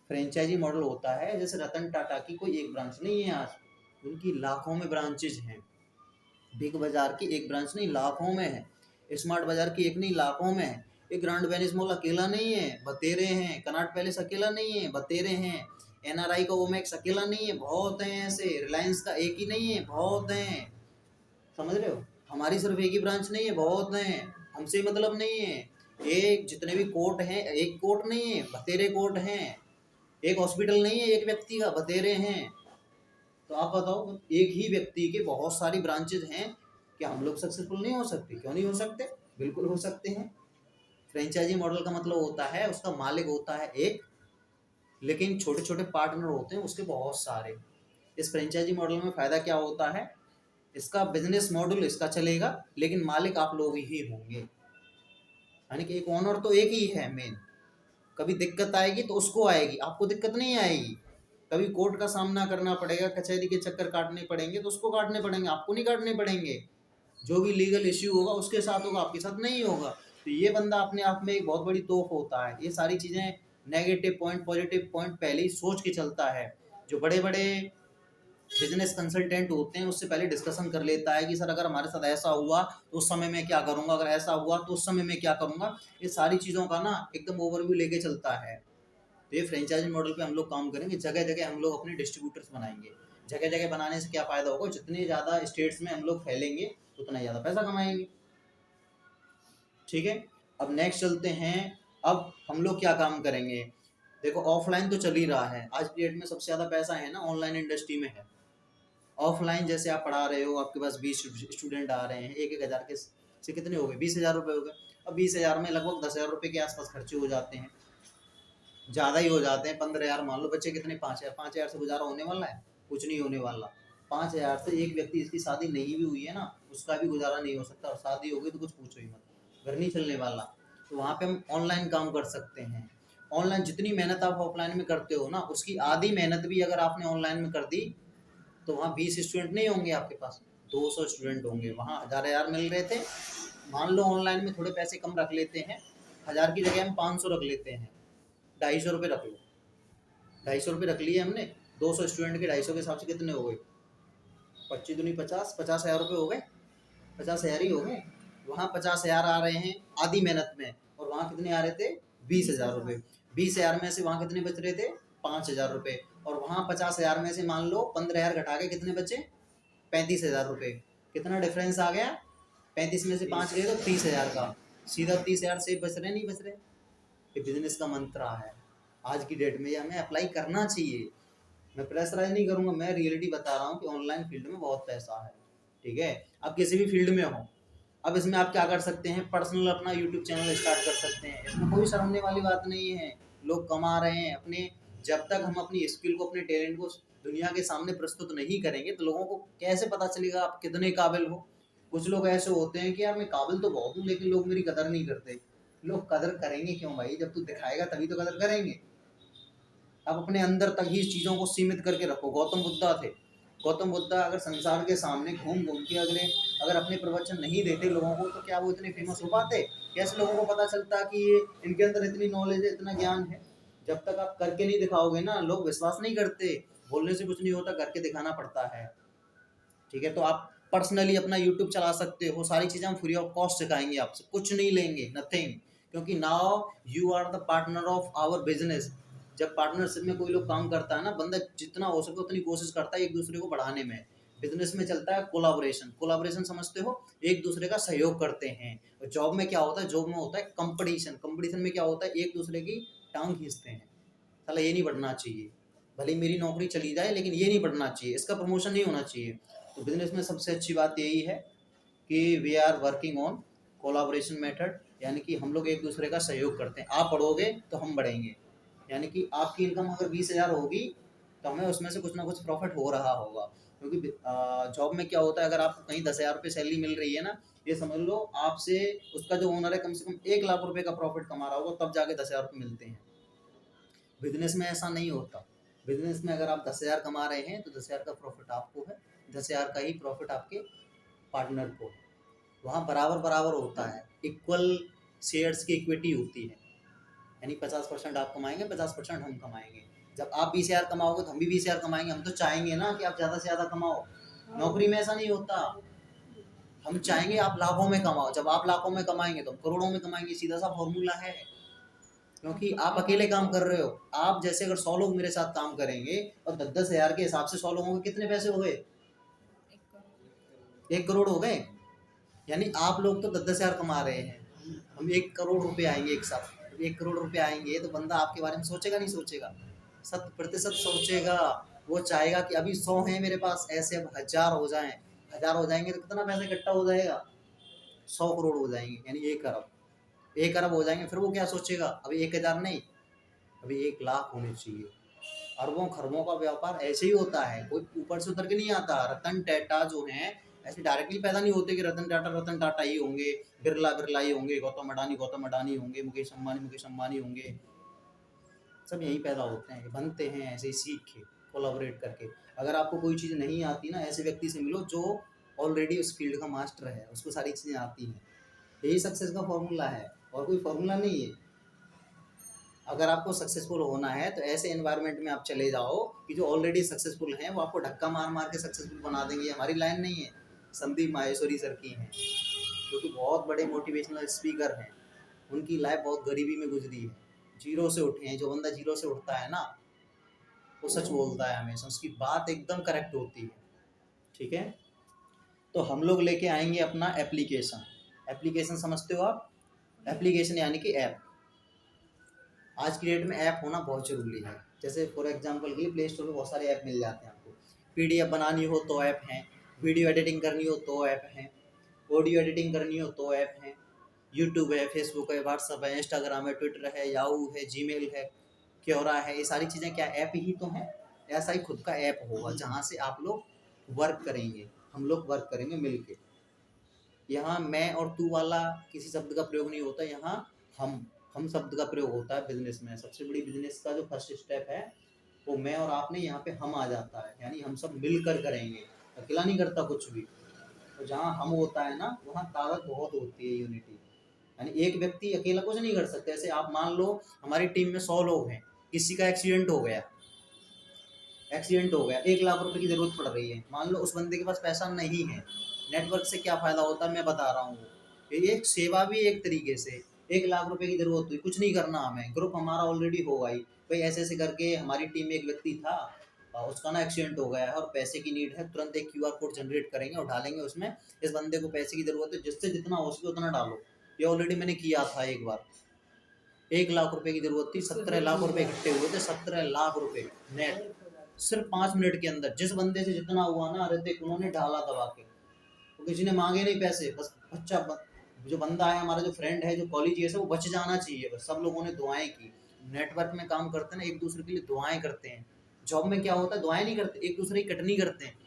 फ्रेंचाइजी मॉडल होता है जैसे रतन टाटा की कोई एक ब्रांच नहीं है आज, उनकी लाखों में ब्रांचेज हैं। बिग बाजार की एक ब्रांच नहीं, लाखों में है। स्मार्ट बाजार की एक नहीं, लाखों में है। एक ग्रांड वेनिस मॉल अकेला नहीं है, बतेरे हैं। कनॉट पैलेस अकेला नहीं है, बतेरे हैं। एनआरआई का ओमैक्स अकेला नहीं है, बहुत हैं ऐसे। रिलायंस का एक ही नहीं है, बहुत हैं। समझ रहे हो? हमारी सिर्फ एक ही ब्रांच नहीं है, बहुत हैं। हमसे मतलब नहीं है। एक जितने भी कोर्ट हैं, एक कोर्ट नहीं है, बतेरे कोर्ट हैं। एक हॉस्पिटल नहीं है एक व्यक्ति का, बतेरे हैं। तो आप बताओ, एक ही व्यक्ति के बहुत सारी ब्रांचेज हैं, क्या हम लोग सक्सेसफुल नहीं हो सकते? क्यों नहीं हो सकते? बिल्कुल हो सकते हैं। फ्रेंचाइजी मॉडल का मतलब होता है उसका मालिक होता है एक, लेकिन छोटे छोटे पार्टनर होते हैं उसके बहुत सारे। इस फ्रेंचाइजी मॉडल में फ़ायदा क्या होता है? इसका बिजनेस मॉडल इसका चलेगा, लेकिन मालिक आप लोग ही होंगे। यानी कि एक ओनर तो एक ही है मेन। कभी दिक्कत आएगी तो उसको आएगी, आपको दिक्कत नहीं आएगी। कभी कोर्ट का सामना करना पड़ेगा, कचहरी के चक्कर काटने पड़ेंगे तो उसको काटने पड़ेंगे, आपको नहीं काटने पड़ेंगे। जो भी लीगल इश्यू होगा उसके साथ होगा, आपके साथ नहीं होगा। तो ये बंदा अपने आप में एक बहुत बड़ी तोप होता है। ये सारी चीज़ें, नेगेटिव पॉइंट पॉजिटिव पॉइंट पहले ही सोच के चलता है। जो बड़े बड़े बिजनेस कंसल्टेंट होते हैं उससे पहले डिस्कशन कर लेता है कि सर अगर हमारे साथ ऐसा हुआ तो उस समय में क्या करूँगा, अगर ऐसा हुआ तो उस समय में क्या करूँगा। ये सारी चीज़ों का ना एकदम ओवरव्यू लेके चलता है। तो ये फ्रेंचाइजी मॉडल पे हम लोग काम करेंगे। जगह जगह हम लोग अपने डिस्ट्रीब्यूटर्स बनाएंगे। जगह जगह बनाने से क्या फ़ायदा होगा? जितने ज़्यादा स्टेट्स में हम लोग फैलेंगे उतना ज़्यादा पैसा कमाएंगे। ठीक है, अब नेक्स्ट चलते हैं। अब हम लोग क्या काम करेंगे? देखो, ऑफलाइन तो चल ही रहा है, आज की डेट में सबसे ज़्यादा पैसा है ना ऑनलाइन इंडस्ट्री में है। ऑफलाइन जैसे आप पढ़ा रहे हो, आपके पास 20 स्टूडेंट आ रहे हैं, 1,000 के से कितने हो गए? 20,000 रुपये हो गए। अब 20,000 में लगभग 10,000 रुपये के आसपास खर्चे हो जाते हैं, ज़्यादा ही हो जाते हैं। 15,000 मान लो, बच्चे कितने? 5,000। 5,000 से गुजारा होने वाला है? कुछ नहीं होने वाला। 5,000 से एक व्यक्ति, इसकी शादी नहीं भी हुई है ना, उसका भी गुजारा नहीं हो सकता, और शादी हो गई तो कुछ पूछो ही मत, घर नहीं चलने वाला। तो वहाँ पे हम ऑनलाइन काम कर सकते हैं। ऑनलाइन जितनी मेहनत आप ऑफलाइन में करते हो ना, उसकी आधी मेहनत भी अगर आपने ऑनलाइन में कर दी तो वहाँ 20 स्टूडेंट नहीं होंगे आपके पास, 200 स्टूडेंट होंगे। वहाँ 1,000 मिल रहे थे, मान लो ऑनलाइन में थोड़े पैसे कम रख लेते हैं, 1,000 की जगह हम 500 रख लेते हैं, 250 रुपये रख लो। 250 रुपये रख लिए हमने, 200 स्टूडेंट के 250 के हिसाब से कितने हो गए? 25 दूनी 50, 50,000 रुपये हो गए। 50,000 ही हो गए। वहाँ 50,000 आ रहे हैं आधी मेहनत में, और वहाँ कितने आ रहे थे? 20,000 रुपये। 20,000 में से वहाँ कितने बच रहे थे? 5,000 रुपये। और वहाँ 50,000 में से मान लो 15,000 घटा के कितने बचे? 35,000 रुपये। कितना डिफरेंस आ गया? 35 में से 5 गए तो 30,000 का, सीधा 30,000 से बच रहे नहीं बच रहे? ये बिजनेस का मंत्र है आज की डेट में, ये हमें अप्लाई करना चाहिए। मैं प्रेशराइज नहीं करूँगा, मैं रियलिटी बता रहा हूँ कि ऑनलाइन फील्ड में बहुत पैसा है। ठीक है, आप किसी भी फील्ड में हो, अब इसमें आप क्या कर सकते हैं, पर्सनल अपना यूट्यूब चैनल स्टार्ट कर सकते हैं, इसमें कोई शर्मने वाली बात नहीं है। लोग कमा रहे हैं अपने, जब तक हम अपनी स्किल को, अपने टैलेंट को दुनिया के सामने प्रस्तुत नहीं करेंगे तो लोगों को कैसे पता चलेगा आप कितने काबिल हो। कुछ लोग ऐसे होते हैं कि यार मैं काबिल तो बहुत हूँ लेकिन लोग मेरी कदर नहीं करते। लोग कदर करेंगे क्यों भाई, जब तू दिखाएगा तभी तो कदर करेंगे। आप अपने अंदर तक ही चीज़ों को सीमित करके रखो। गौतम बुद्धा थे, गौतम बुद्धा अगर संसार के सामने घूम घूम के अगर अपने प्रवचन नहीं देते लोगों को तो क्या वो इतने फेमस हो पाते? कैसे लोगों को पता चलता कि ये इनके अंदर इतनी नॉलेज है, इतना ज्ञान है? जब तक आप करके नहीं दिखाओगे ना, लोग विश्वास नहीं करते। बोलने से कुछ नहीं होता, करके दिखाना पड़ता है। ठीक है, तो आप पर्सनली अपना यूट्यूब चला सकते हो, सारी चीज़ें हम फ्री ऑफ कॉस्ट सिखाएंगे, आपसे कुछ नहीं लेंगे, नथिंग। क्योंकि now you are the partner of our business. जब पार्टनरशिप में कोई लोग काम करता है ना, बंदा जितना हो सके उतनी कोशिश करता है एक दूसरे को बढ़ाने में। बिजनेस में चलता है कोलाबोरेशन, कोलाबोरेशन समझते हो, एक दूसरे का सहयोग करते हैं। और जॉब में क्या होता है, जॉब में होता है कंपटीशन, कंपटीशन में क्या होता है, एक दूसरे की टांग खींचते हैं। साला ये नहीं बढ़ना चाहिए, भले मेरी नौकरी चली जाए लेकिन ये नहीं बढ़ना चाहिए, इसका प्रमोशन नहीं होना चाहिए। तो बिजनेस में सबसे अच्छी बात यही है कि we are working on collaboration method, यानी कि हम लोग एक दूसरे का सहयोग करते हैं। आप बढ़ोगे तो हम बढ़ेंगे, यानी कि आपकी इनकम अगर 20,000 होगी तो हमें उसमें से कुछ ना कुछ प्रॉफिट हो रहा होगा। क्योंकि जॉब में क्या होता है, अगर आपको कहीं 10,000 रुपये सैलरी मिल रही है ना, ये समझ लो आपसे उसका जो ओनर है कम से कम 1 लाख रुपये का प्रॉफिट कमा रहा होगा, तब जाके 10,000 रुपये मिलते हैं। बिजनेस में ऐसा नहीं होता। बिजनेस में अगर आप 10,000 कमा रहे हैं तो 10,000 का प्रॉफिट आपको है, 10,000 का ही प्रॉफिट आपके पार्टनर को। वहाँ बराबर बराबर होता है, इक्वल शेयर्स की इक्विटी होती है, यानी 50% आप कमाएंगे, 50% हम कमाएंगे। जब आप 20,000 कमाओगे तो हम भी 20,000 कमाएंगे। हम तो चाहेंगे ना कि आप ज़्यादा से ज़्यादा कमाओ। नौकरी में ऐसा नहीं होता, हम चाहेंगे आप लाखों में कमाओ। जब आप लाखों में कमाएंगे तो हम करोड़ों में कमाएंगे, सीधा सा फॉर्मूला है। क्योंकि आप अकेले काम कर रहे हो, आप जैसे अगर 100 लोग मेरे साथ काम करेंगे और 10-10 हज़ार के हिसाब से 100 लोगों के कितने पैसे हो गए? 1 करोड़ हो गए। यानी आप लोग तो 10-10 हज़ार कमा रहे हैं, हम 1 करोड़ रुपए आएंगे एक साथ। 1 करोड़ रुपए आएंगे तो बंदा आपके बारे में सोचेगा नहीं सोचेगा? 100% सोचेगा। वो चाहेगा कि अभी 100 हैं मेरे पास, ऐसे अब 1000 हो जाएं। 1000 हो जाएंगे तो कितना पैसा इकट्ठा हो जाएगा? 100 करोड़ हो जाएंगे, यानी 1 अरब। 1 अरब हो जाएंगे, फिर वो क्या सोचेगा, अभी 1,000 नहीं, अभी 1 लाख होने चाहिए। अरबों खरबों का व्यापार ऐसे ही होता है, कोई ऊपर से उतर के नहीं आता। रतन टाटा जो हैं ऐसे डायरेक्टली पैदा नहीं होते कि रतन टाटा ही होंगे, बिरला बिरला ही होंगे, गौतम अडानी होंगे, मुकेश अंबानी होंगे। सब यहीं पैदा होते हैं, बनते हैं ऐसे ही सीख के, कोलाबोरेट करके। अगर आपको कोई चीज़ नहीं आती ना, ऐसे व्यक्ति से मिलो जो ऑलरेडी उस फील्ड का मास्टर है, उसको सारी चीज़ें आती हैं। यही सक्सेस का फॉर्मूला है, और कोई फॉर्मूला नहीं है। अगर आपको सक्सेसफुल होना है तो ऐसे एनवायरनमेंट में आप चले जाओ कि जो ऑलरेडी सक्सेसफुल हैं वो आपको धक्का मार मार के सक्सेसफुल बना देंगे। हमारी लाइन नहीं है, संदीप माहेश्वरी सर की है, जो कि बहुत बड़े मोटिवेशनल स्पीकर हैं। उनकी लाइफ बहुत गरीबी में गुजरी है, जीरो से उठे हैं। जो बंदा जीरो से उठता है ना, वो सच बोलता है हमेशा, उसकी बात एकदम करेक्ट होती है। ठीक है, तो हम लोग लेके आएंगे अपना एप्लीकेशन। एप्लीकेशन समझते हो आप? एप्लीकेशन यानी कि ऐप। आज की डेट में ऐप होना बहुत ज़रूरी है। जैसे फॉर एग्जांपल के लिए प्ले स्टोर में बहुत सारे ऐप मिल जाते हैं आपको। पीडीएफ बनानी हो तो ऐप हैं, वीडियो एडिटिंग करनी हो तो ऐप हैं, ऑडियो एडिटिंग करनी हो तो ऐप हैं, यूट्यूब है, फेसबुक है, व्हाट्सअप है, इंस्टाग्राम है, ट्विटर है, याहू है, जीमेल है, क्योरा है। ये सारी चीज़ें क्या ऐप ही तो हैं। ऐसा ही खुद का ऐप होगा जहाँ से आप लोग वर्क करेंगे, हम लोग वर्क करेंगे मिल के। यहाँ मैं और तू वाला किसी शब्द का प्रयोग नहीं होता, यहाँ हम शब्द का प्रयोग होता है बिजनेस में। सबसे बड़ी बिजनेस का जो फर्स्ट स्टेप है वो मैं और आप नहीं, यहाँ पे हम आ जाता है, यानी हम सब मिलकर करेंगे, अकेला नहीं करता कुछ भी। तो जहाँ हम होता है ना, वहाँ ताकत बहुत होती है, यूनिटी। यानी एक व्यक्ति अकेला कुछ नहीं कर सकता। ऐसे आप मान लो हमारी टीम में 100 लोग हैं, किसी का एक्सीडेंट हो गया, 1 लाख रुपए की ज़रूरत पड़ रही है, मान लो उस बंदे के पास पैसा नहीं है। नेटवर्क से क्या फ़ायदा होता है मैं बता रहा हूँ, ये एक सेवा भी एक तरीके से। 1 लाख रुपए की ज़रूरत हुई, कुछ नहीं करना हमें, ग्रुप हमारा ऑलरेडी होगा ही। भाई ऐसे ऐसे करके हमारी टीम में एक व्यक्ति था, उसका ना एक्सीडेंट हो गया है और पैसे की नीड है, तुरंत एक क्यूआर कोड जनरेट करेंगे और डालेंगे उसमें, इस बंदे को पैसे की ज़रूरत है, जिससे जितना हो सके उतना डालो। ये ऑलरेडी मैंने किया था एक बार। 1 लाख रुपए की ज़रूरत थी, 17 लाख रुपए इकट्ठे हुए थे, 17 लाख रुपए नेट, सिर्फ 5 मिनट के अंदर। जिस बंदे से जितना हुआ ना ऋतिक, उन्होंने डाला दबा के। तो किसी ने मांगे नहीं पैसे, बस जो बंदा है हमारा, जो फ्रेंड है, जो कॉलेज है, वो बच जाना चाहिए। बस सब लोगों ने दुआएं की। नेटवर्क में काम करते हैं ना, एक दूसरे के लिए दुआएं करते हैं। जॉब में क्या होता है, दुआएं नहीं करते, एक दूसरे की कटनी करते हैं।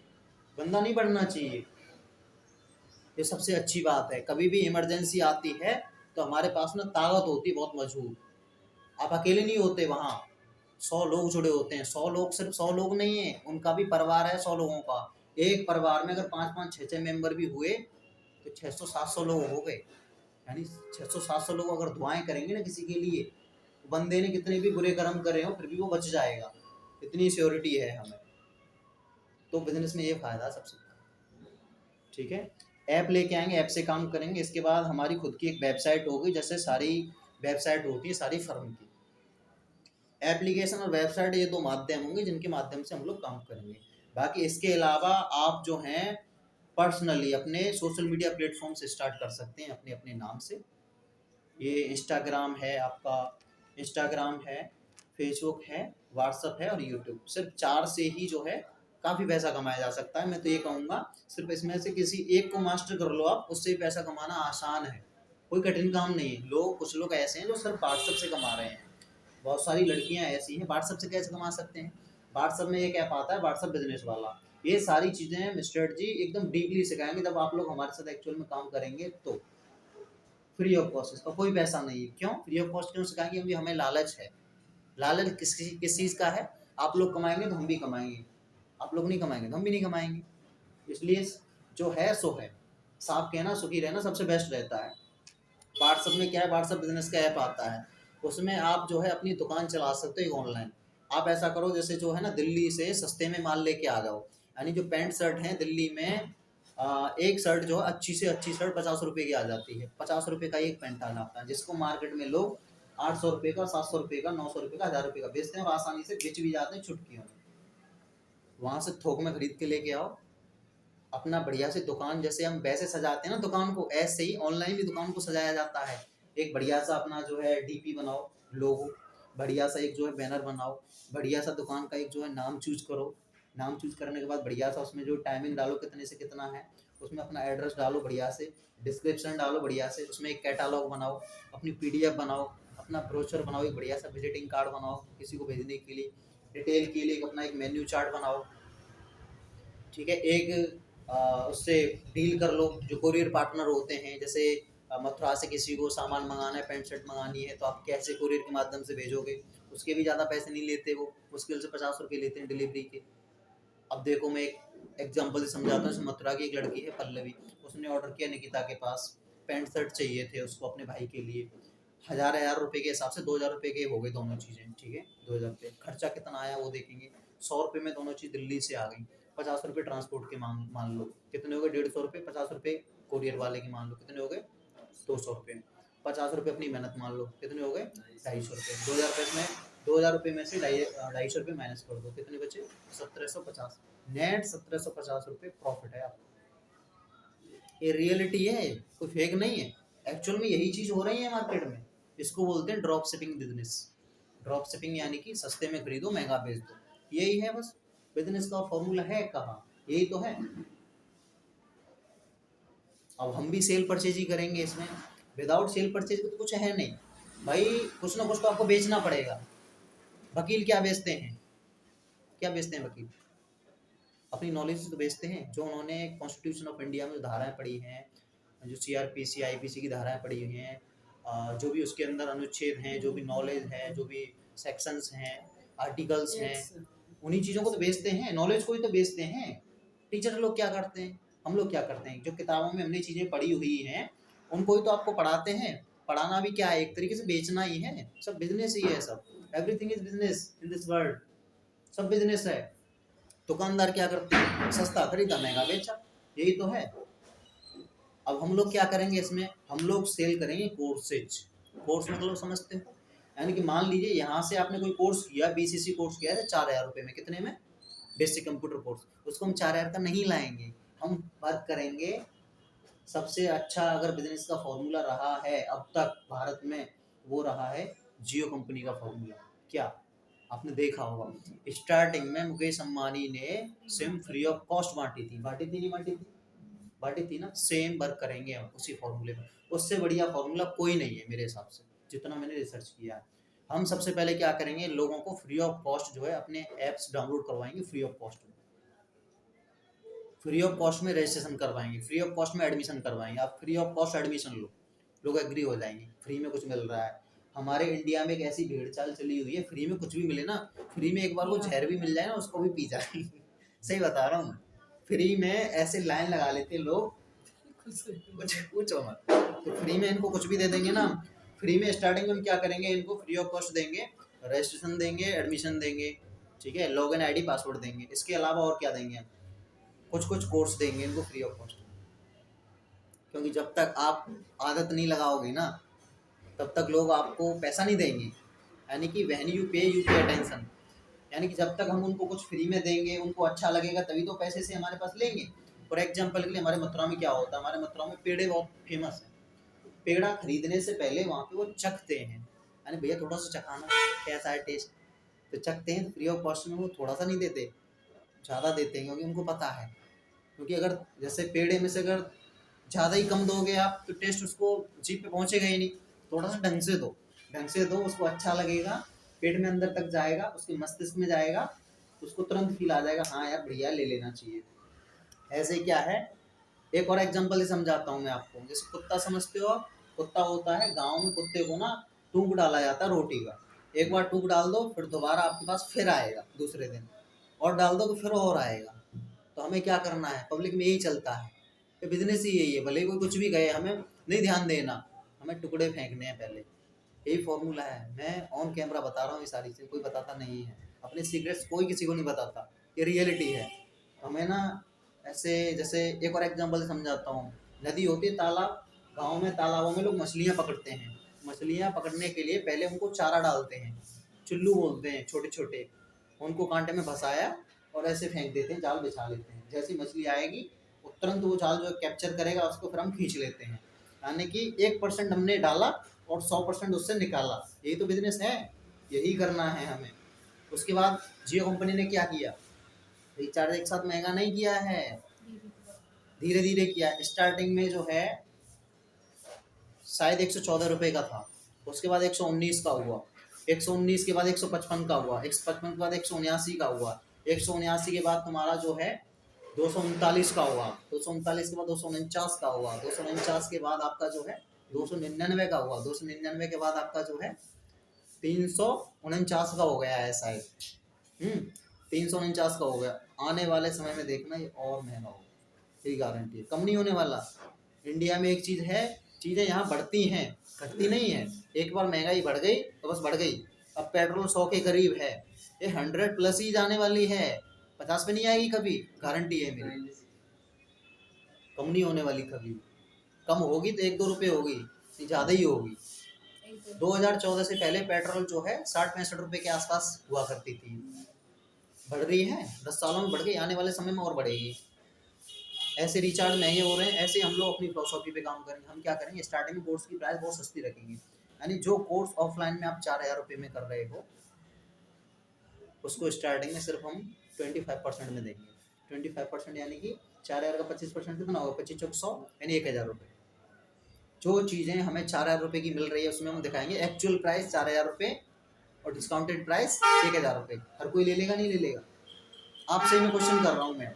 बंदा नहीं बढ़ना चाहिए, ये सबसे अच्छी बात है। कभी भी इमरजेंसी आती है तो हमारे पास ना ताकत होती है बहुत मजबूत। आप अकेले नहीं होते वहाँ, 100 लोग जुड़े होते हैं। 100 लोग सिर्फ 100 लोग नहीं है, उनका भी परिवार है 100 लोगों का। एक परिवार में अगर 5-5 6-6 मेंबर भी हुए तो 600-700 लोग हो गए। यानी 600-700 लोग अगर दुआएं करेंगे ना किसी के लिए, तो बंदे ने कितने भी बुरे कर्म करे हो फिर भी वो बच जाएगा, इतनी श्योरिटी है हमें। तो बिजनेस में ये फायदा सबसे, ठीक है। ऐप लेके आएंगे, ऐप से काम करेंगे। इसके बाद हमारी खुद की एक वेबसाइट होगी, जैसे सारी वेबसाइट होती है सारी फर्म की। एप्लीकेशन और वेबसाइट ये दो माध्यम होंगे जिनके माध्यम से हम लोग काम करेंगे। बाकी इसके अलावा आप जो हैं पर्सनली अपने सोशल मीडिया प्लेटफॉर्म से स्टार्ट कर सकते हैं अपने अपने नाम से। ये इंस्टाग्राम है आपका, इंस्टाग्राम है, फेसबुक है, व्हाट्सअप है और यूट्यूब। सिर्फ 4 से ही जो है काफ़ी पैसा कमाया जा सकता है। मैं तो ये कहूँगा सिर्फ इसमें से किसी एक को मास्टर कर लो आप, उससे ही पैसा कमाना आसान है, कोई कठिन काम नहीं है। कुछ लोग ऐसे हैं जो सिर्फ व्हाट्सअप से कमा रहे हैं। बहुत सारी लड़कियां ऐसी हैं। व्हाट्सअप से कैसे कमा सकते हैं, व्हाट्सअप में एक ऐप आता है व्हाट्सअप बिजनेस वाला। ये सारी चीज़ें स्ट्रेटजी एकदम डीपली सिखाएंगे। जब आप लोग हमारे साथ एक्चुअल में काम करेंगे तो फ्री ऑफ कॉस्ट, इसका कोई पैसा नहीं है। क्यों फ्री ऑफ कॉस्ट क्यों सिखाएंगे, क्योंकि हमें लालच है। लालच किस चीज़ का है, आप लोग कमाएंगे तो हम भी कमाएंगे, आप लोग नहीं कमाएंगे तो हम भी नहीं कमाएंगे। इसलिए जो है सो है, साफ कहना सुखी रहना सबसे बेस्ट रहता है। व्हाट्सअप में क्या है, व्हाट्सअप बिजनेस का ऐप आता है, उसमें आप जो है अपनी दुकान चला सकते हो ऑनलाइन। आप ऐसा करो जैसे जो है ना, दिल्ली से सस्ते में माल लेके आ जाओ। यानी जो पैंट शर्ट हैं दिल्ली में, एक शर्ट जो है अच्छी से अच्छी शर्ट 50 रुपये की आ जाती है। 50 रुपये का एक पैंट आ जाता है, जिसको मार्केट में लोग 800 रुपये का, 700 रुपये का, 900 रुपये का, 1000 रुपये का बेचते हैं और आसानी से बेच भी जाते हैं चुटकियों में। वहाँ से थोक में खरीद के लेके आओ, अपना बढ़िया से दुकान, जैसे हम वैसे सजाते हैं ना दुकान को, ऐसे ही ऑनलाइन भी दुकान को सजाया जाता है। एक बढ़िया सा अपना जो है डीपी बनाओ, लोगो, बढ़िया सा एक जो है बैनर बनाओ, बढ़िया सा दुकान का एक जो है नाम चूज करो। नाम चूज करने के बाद बढ़िया सा उसमें जो टाइमिंग डालो कितने से कितना है, उसमें अपना एड्रेस डालो बढ़िया से, डिस्क्रिप्शन डालो बढ़िया से, उसमें एक कैटालॉग बनाओ, अपनी पीडीएफ बनाओ, अपना ब्रोचर बनाओ, एक बढ़िया सा विजिटिंग कार्ड बनाओ किसी को भेजने के लिए, डिटेल के लिए अपना एक मेन्यू चार्ट बनाओ, ठीक है। एक उससे डील कर लो जो कोरियर पार्टनर होते हैं। जैसे मथुरा से किसी को सामान मंगाना है, पैंट शर्ट मंगानी है, तो आप कैसे कोरियर के माध्यम से भेजोगे, उसके भी ज़्यादा पैसे नहीं लेते, वो मुश्किल से 50 रुपये लेते हैं डिलीवरी के। अब देखो मैं एक एग्जांपल से समझाता हूँ। मथुरा की एक लड़की है पल्लवी, उसने ऑर्डर किया निकिता के पास, पैंट शर्ट चाहिए थे उसको अपने भाई के लिए। 1000 रुपये के हिसाब से 2000 रुपये के हो गए दोनों चीज़ें, ठीक है। 2000 रुपये खर्चा कितना आया वो देखेंगे। 100 रुपये में दोनों चीज़ दिल्ली से आ गई। 50 रुपये ट्रांसपोर्ट के मान लो कितने हो गए, 150 रुपये। 50 रुपये कोरियर वाले के मान लो कितने हो गए, 200 रुपये। 50 रुपये अपनी मेहनत मान लो कितने हो गए, 250 रुपये। 2000 रुपये में, 2000 रुपये में से 250 रुपये माइनस कर दो, कितने बचे, 1750। नेट 1750 रुपये प्रॉफिट है आपको। ये रियलिटी है, कोई फेक नहीं है। एक्चुअल में यही चीज़ हो रही है मार्केट में। इसको बोलते हैं drop shipping business. Drop shipping यानी कि सस्ते में खरीदो महंगा बेच दो, यही है बस बिजनेस का फॉर्मूला। है कहाँ, यही तो है। अब हम भी सेल परचेज ही करेंगे इसमें, विदाउट सेल परचेज तो कुछ है नहीं भाई। कुछ ना कुछ तो आपको बेचना पड़ेगा। वकील क्या बेचते हैं, क्या बेचते हैं वकील, अपनी नॉलेज से तो बेचते हैं। जो उन्होंने कॉन्स्टिट्यूशन ऑफ इंडिया में जो धाराएं पढ़ी हैं, जो सीआरपीसी आईपीसी की धाराएं पढ़ी हुई हैं, जो भी उसके अंदर अनुच्छेद हैं, जो भी नॉलेज है, जो भी सेक्शंस हैं, आर्टिकल्स हैं, उन्हीं चीज़ों को तो बेचते हैं, नॉलेज को ही तो बेचते हैं। टीचर लोग क्या करते हैं, हम लोग क्या करते हैं, जो किताबों में हमने चीज़ें पढ़ी हुई हैं उनको ही तो आपको पढ़ाते हैं। पढ़ाना भी क्या है, एक तरीके से बेचना ही है। सब बिजनेस ही है, सब everything is business in this world, सब बिजनेस है। दुकानदार क्या करते हैं, सस्ता खरीदा महंगा बेचा, यही तो है। अब हम लोग क्या करेंगे इसमें, हम लोग सेल करेंगे कोर्सेज। कोर्स मतलब समझते हो, यानी कि मान लीजिए यहाँ से आपने कोई कोर्स किया, बीसीसी कोर्स किया है 4000 रुपये में, कितने में, बेसिक कंप्यूटर कोर्स, उसको हम 4000 का नहीं लाएंगे। हम बात करेंगे सबसे अच्छा अगर बिजनेस का फॉर्मूला रहा है अब तक भारत में, वो रहा है जियो कंपनी का फॉर्मूला। क्या आपने देखा होगा, स्टार्टिंग में मुकेश अंबानी ने सिम फ्री ऑफ कॉस्ट बांटी थी, नहीं बांटी थी, बाटी थी ना, सेम वर्क करेंगे हम उसी फॉर्मूले में। उससे बढ़िया फॉर्मूला कोई नहीं है मेरे हिसाब से, जितना मैंने रिसर्च किया है। हम सबसे पहले क्या करेंगे, लोगों को फ्री ऑफ कॉस्ट जो है अपने ऐप्स डाउनलोड करवाएंगे, फ्री ऑफ कॉस्ट में, फ्री ऑफ कॉस्ट में रजिस्ट्रेशन करवाएंगे, फ्री ऑफ कॉस्ट में एडमिशन करवाएंगे। आप फ्री ऑफ कॉस्ट एडमिशन लो, लोग एग्री हो जाएंगे, फ्री में कुछ मिल रहा है। हमारे इंडिया में एक ऐसी भीड़ चाल चली हुई है, फ्री में कुछ भी मिले ना, फ्री में एक बार वो जहर भी मिल जाए ना, उसको भी पी जाए। सही बता रहा हूँ, फ्री में ऐसे लाइन लगा लेते हैं लोग, कुछ पूछो मत। तो फ्री में इनको कुछ भी दे देंगे ना, फ्री में स्टार्टिंग में हम क्या करेंगे, इनको फ्री ऑफ कॉस्ट देंगे, रजिस्ट्रेशन देंगे, एडमिशन देंगे, ठीक है, लॉगिन आईडी पासवर्ड देंगे। इसके अलावा और क्या देंगे हम, कुछ कुछ कोर्स देंगे इनको फ्री ऑफ कॉस्ट। क्योंकि जब तक आप आदत नहीं लगाओगे ना, तब तक लोग आपको पैसा नहीं देंगे। यानी कि व्हेन यू पे अटेंशन, यानी कि जब तक हम उनको कुछ फ्री में देंगे, उनको अच्छा लगेगा, तभी तो पैसे से हमारे पास लेंगे। फॉर एग्जाम्पल के लिए हमारे मथुरा में क्या होता है, हमारे मथुरा में पेड़े बहुत फेमस है। पेड़ा खरीदने से पहले वहाँ पे वो चखते हैं, यानी भैया थोड़ा सा चखाना कैसा है टेस्ट, तो चखते हैं। तो फ्री ऑफ कॉस्ट में वो थोड़ा सा नहीं देते, ज़्यादा देते हैं, क्योंकि उनको पता है। क्योंकि अगर जैसे पेड़े में से अगर ज़्यादा ही कम दोगे आप, तो टेस्ट उसको जीभ पे पहुँचेगा ही नहीं। थोड़ा सा ढंग से दो, ढंग से दो, उसको अच्छा लगेगा, पेट में अंदर तक जाएगा, उसके मस्तिष्क में जाएगा, उसको तुरंत फील आ जाएगा, हाँ यार बढ़िया, ले लेना चाहिए। ऐसे क्या है, एक और एग्जांपल से समझाता हूँ मैं आपको। जैसे कुत्ता समझते हो आप, कुत्ता होता है, गांव में कुत्ते को ना टूक डाला जाता है रोटी का। एक बार टूक डाल दो, फिर दोबारा आपके पास फिर आएगा दूसरे दिन, और डाल दो तो फिर और आएगा। तो हमें क्या करना है, पब्लिक में यही चलता है, ये बिजनेस ही यही है। भले कोई कुछ भी कहे, हमें नहीं ध्यान देना, हमें टुकड़े फेंकने हैं पहले। यही फॉर्मूला है, मैं ऑन कैमरा बता रहा हूँ ये सारी चीज़, कोई बताता नहीं है अपने सीक्रेट्स, कोई किसी को नहीं बताता, ये रियलिटी है। हमें ना ऐसे, जैसे एक और एग्जांपल से समझाता हूँ। नदी होती है, तालाब, गांव में तालाबों में लोग मछलियाँ पकड़ते हैं। मछलियाँ पकड़ने के लिए पहले उनको चारा डालते हैं, चुल्लू बोलते हैं, छोटे छोटे, उनको कांटे में फंसाया और ऐसे फेंक देते हैं, जाल बिछा लेते हैं। जैसी मछली आएगी, वो तुरंत वो जाल जो कैप्चर करेगा, उसको फिर हम खींच लेते हैं। यानी कि 1% हमने डाला और 100% उससे निकाला। यही तो बिजनेस है, यही करना है हमें। उसके बाद जियो कंपनी ने क्या किया, रिचार्ज एक साथ महंगा नहीं किया है, धीरे धीरे किया। स्टार्टिंग में जो है शायद 114 रुपये का था, उसके बाद 119 का हुआ, 119 के बाद 155 का हुआ, 155 के बाद 179 का हुआ, 179 के बाद तुम्हारा जो है 239 का हुआ, 239 के बाद 249 का हुआ, 249 के बाद आपका जो है 299 का हुआ, 299 के बाद आपका जो है 349 का हो गया है शायद। 349 का हो गया। आने वाले समय में देखना ये और महंगा होगा, यही गारंटी है, कम नहीं होने वाला। इंडिया में एक चीज़ है, चीज़ें यहाँ बढ़ती हैं, घटती नहीं है। एक बार महंगाई बढ़ गई तो बस बढ़ गई। अब पेट्रोल 100 के करीब है, ये 100+ ही जाने वाली है, 50 पे नहीं आएगी कभी, गारंटी है मेरी। कम नहीं होने वाली कभी, कम होगी तो 1-2 रुपये होगी, ज़्यादा ही होगी। 2014 से पहले पेट्रोल जो है 60-65 रुपये के आसपास हुआ करती थी, बढ़ रही है, 10 सालों में बढ़ गई, आने वाले समय में और बढ़ेगी। ऐसे रिचार्ज महंगे हो रहे हैं, ऐसे हम लोग अपनी फिलोसॉफी पे काम करेंगे। हम क्या करेंगे, स्टार्टिंग में कोर्स की प्राइस बहुत सस्ती रखेंगे। यानी जो कोर्स ऑफलाइन में आप 4000 रुपये में कर रहे हो, उसको स्टार्टिंग में सिर्फ हम 25% में देंगे। 25% यानी कि 4000 का 25% कितना होगा, 25 चौक 100, यानी 1000 रुपये। जो चीज़ें हमें 4000 रुपये की मिल रही है, उसमें हम दिखाएंगे एक्चुअल प्राइस 4000 रुपये और डिस्काउंटेड प्राइस 1000 रुपये। हर कोई ले लेगा, नहीं ले लेगा? आपसे मैं क्वेश्चन कर रहा हूँ मैं,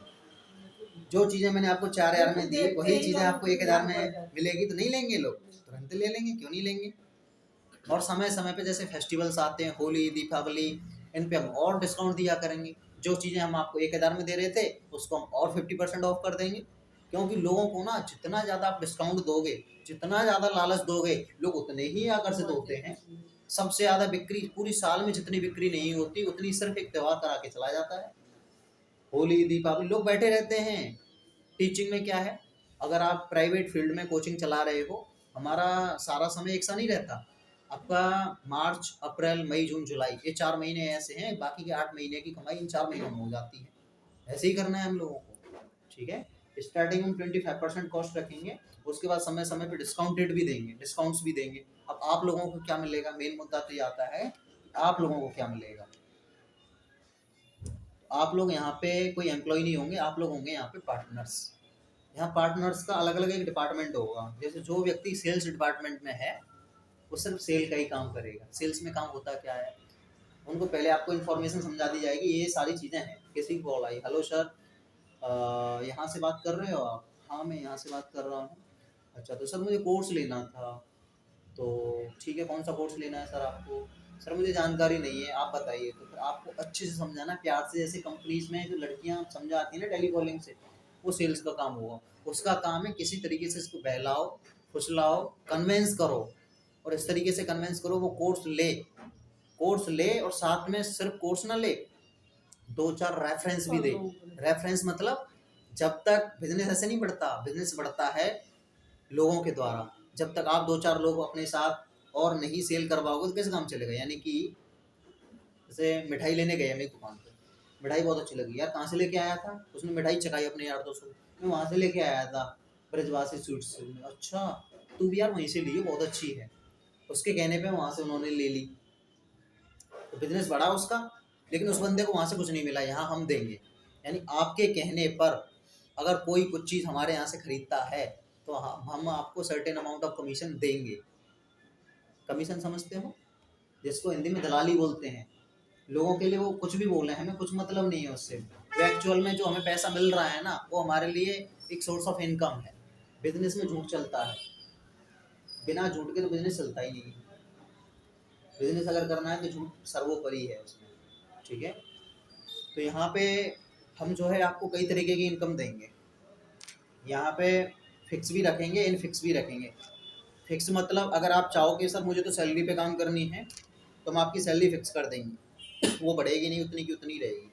जो चीज़ें मैंने आपको 4000 में दी, वही चीज़ें आपको 1000 में मिलेगी, तो नहीं लेंगे लोग? तुरंत ले लेंगे, क्यों नहीं लेंगे? और समय समय पे जैसे फेस्टिवल्स आते हैं, होली, दीपावली, इन पे हम और डिस्काउंट दिया करेंगे। जो चीज़ें हम आपको 1000 में दे रहे थे, उसको हम और 50% ऑफ कर देंगे। क्योंकि लोगों को ना जितना ज़्यादा आप डिस्काउंट दोगे, जितना ज़्यादा लालच दोगे, लोग उतने ही आकर्षित होते हैं। सबसे ज़्यादा बिक्री पूरी साल में जितनी बिक्री नहीं होती, उतनी सिर्फ एक त्यौहार करा के चला जाता है। होली, दीपावली, लोग बैठे रहते हैं। टीचिंग में क्या है, अगर आप प्राइवेट फील्ड में कोचिंग चला रहे हो, हमारा सारा समय एक सा नहीं रहता। आपका मार्च, अप्रैल, मई, जून, जुलाई, ये 4 महीने ऐसे हैं, बाकी के 8 महीने की कमाई इन 4 महीनों में हो जाती है। ऐसे ही करना है हम लोगों को, ठीक है। स्टार्टिंग में 25% कॉस्ट रखेंगे, उसके बाद समय समय पे डिस्काउंटेड भी देंगे, डिस्काउंट्स भी देंगे। अब आप लोगों को क्या मिलेगा, मेन मुद्दा तो ये आता है, आप लोगों को क्या मिलेगा। आप लोग यहाँ पे कोई एम्प्लॉय नहीं होंगे, आप लोग होंगे यहाँ पे पार्टनर्स। यहाँ पार्टनर्स का अलग अलग एक डिपार्टमेंट होगा। जैसे जो व्यक्ति सेल्स डिपार्टमेंट में है वो सिर्फ सेल का ही काम करेगा। सेल्स में काम होता क्या है, उनको पहले आपको इन्फॉर्मेशन समझा दी जाएगी, ये सारी चीज़ें हैं। किसी की कॉल आई, हेलो सर यहाँ से बात कर रहे हो आप? हाँ मैं यहाँ से बात कर रहा हूँ। अच्छा तो सर मुझे कोर्स लेना था। तो ठीक है, कौन सा कोर्स लेना है सर आपको? सर मुझे जानकारी नहीं है, आप बताइए। तो फिर आपको अच्छे से समझाना प्यार से, जैसे कंपनीज में जो लड़कियां समझाती हैं ना टेली कॉलिंग से, वो सेल्स का काम होगा। उसका काम है किसी तरीके से इसको बहलाओ, फुसलाओ, कन्वेंस करो, और इस तरीके से कन्वेंस करो वो कोर्स ले और साथ में सिर्फ कोर्स ना ले, 2-4 रेफरेंस भी दे। रेफरेंस मतलब जब तक बिजनेस ऐसे नहीं बढ़ता, बिजनेस बढ़ता है लोगों के द्वारा। जब तक आप 2-4 लोग अपने साथ और नहीं सेल करवाओगे तो कैसे काम चलेगा। यानी कि जैसे मिठाई लेने गए हम एक दुकान पे, मिठाई बहुत अच्छी लगी, यार कहाँ से लेके आया था? उसने मिठाई चखाई अपने यार दोस्तों, मैं वहाँ से लेके आया था ब्रजवासी स्वीट्स से। अच्छा तू भी यार वहीं से ली, बहुत अच्छी है। उसके कहने पे वहाँ से उन्होंने ले ली, तो बिजनेस बढ़ा उसका। लेकिन उस बंदे को वहाँ से कुछ नहीं मिला, यहाँ हम देंगे। यानी आपके कहने पर अगर कोई कुछ चीज़ हमारे यहाँ से खरीदता है तो हम आपको सर्टेन अमाउंट ऑफ कमीशन देंगे। कमीशन समझते हो, जिसको हिंदी में दलाली बोलते हैं। लोगों के लिए वो कुछ भी बोल रहे हैं, हमें कुछ मतलब नहीं है उससे। एक्चुअल में जो हमें पैसा मिल रहा है ना, वो हमारे लिए एक सोर्स ऑफ इनकम है। बिजनेस में झूठ चलता है, बिना झूठ के तो बिजनेस चलता ही नहीं है। बिजनेस अगर करना है तो झूठ सर्वोपरि है उसमें, ठीक है। तो यहाँ पे हम जो है आपको कई तरीके की इनकम देंगे। यहाँ पे फिक्स भी रखेंगे, इनफिक्स भी रखेंगे। फिक्स मतलब अगर आप चाहो कि सर मुझे तो सैलरी पे काम करनी है, तो हम आपकी सैलरी फिक्स कर देंगे, वो बढ़ेगी नहीं, उतनी की उतनी रहेगी।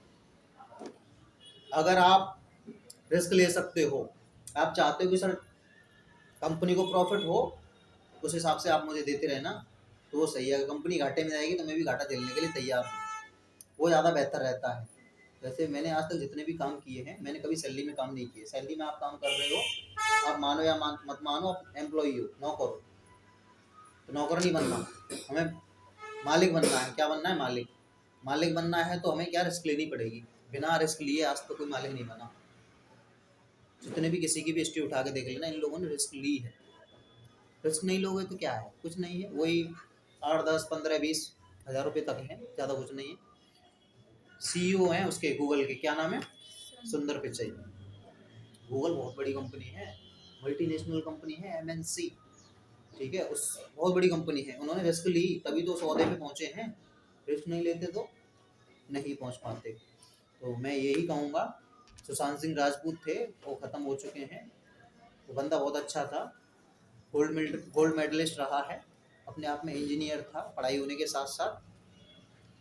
अगर आप रिस्क ले सकते हो, आप चाहते हो कि सर कंपनी को प्रॉफिट हो, उस हिसाब से आप मुझे देते रहना, तो वो सही है। अगर कंपनी घाटे में जाएगी तो मैं भी घाटा झेलने के लिए तैयार हूँ, वो ज़्यादा बेहतर रहता है। वैसे मैंने आज तक जितने भी काम किए हैं, मैंने कभी सैलरी में काम नहीं किए। सैलरी में आप काम कर रहे हो, आप मानो या मत मानो, आप एम्प्लॉई हो, नौकर हो, तो नौकर नहीं बनना, हमें मालिक बनना है। क्या बनना है? मालिक। मालिक बनना है तो हमें क्या रिस्क लेनी पड़ेगी। बिना रिस्क लिए आज तो कोई मालिक नहीं बना। जितने भी किसी की भी हिस्ट्री उठा के देख लेना, इन लोगों ने रिस्क ली है। रिस्क नहीं लोगे तो क्या है, कुछ नहीं है, वही 8, 10, 15, 20 हज़ार रुपये तक है, ज़्यादा कुछ नहीं है। CEO हैं उसके गूगल के, क्या नाम है? सुंदर पिचाई। गूगल बहुत बड़ी कंपनी है, मल्टीनेशनल कंपनी है, MNC, ठीक है। उस बहुत बड़ी कंपनी है, उन्होंने रिस्क ली तभी तो उस ओहदे पे पहुंचे हैं। रिस्क नहीं लेते तो नहीं पहुंच पाते। तो मैं यही कहूँगा, सुशांत सिंह राजपूत थे, वो ख़त्म हो चुके हैं। वो बंदा बहुत अच्छा था, गोल्ड मेडलिस्ट रहा है, अपने आप में इंजीनियर था, पढ़ाई होने के साथ साथ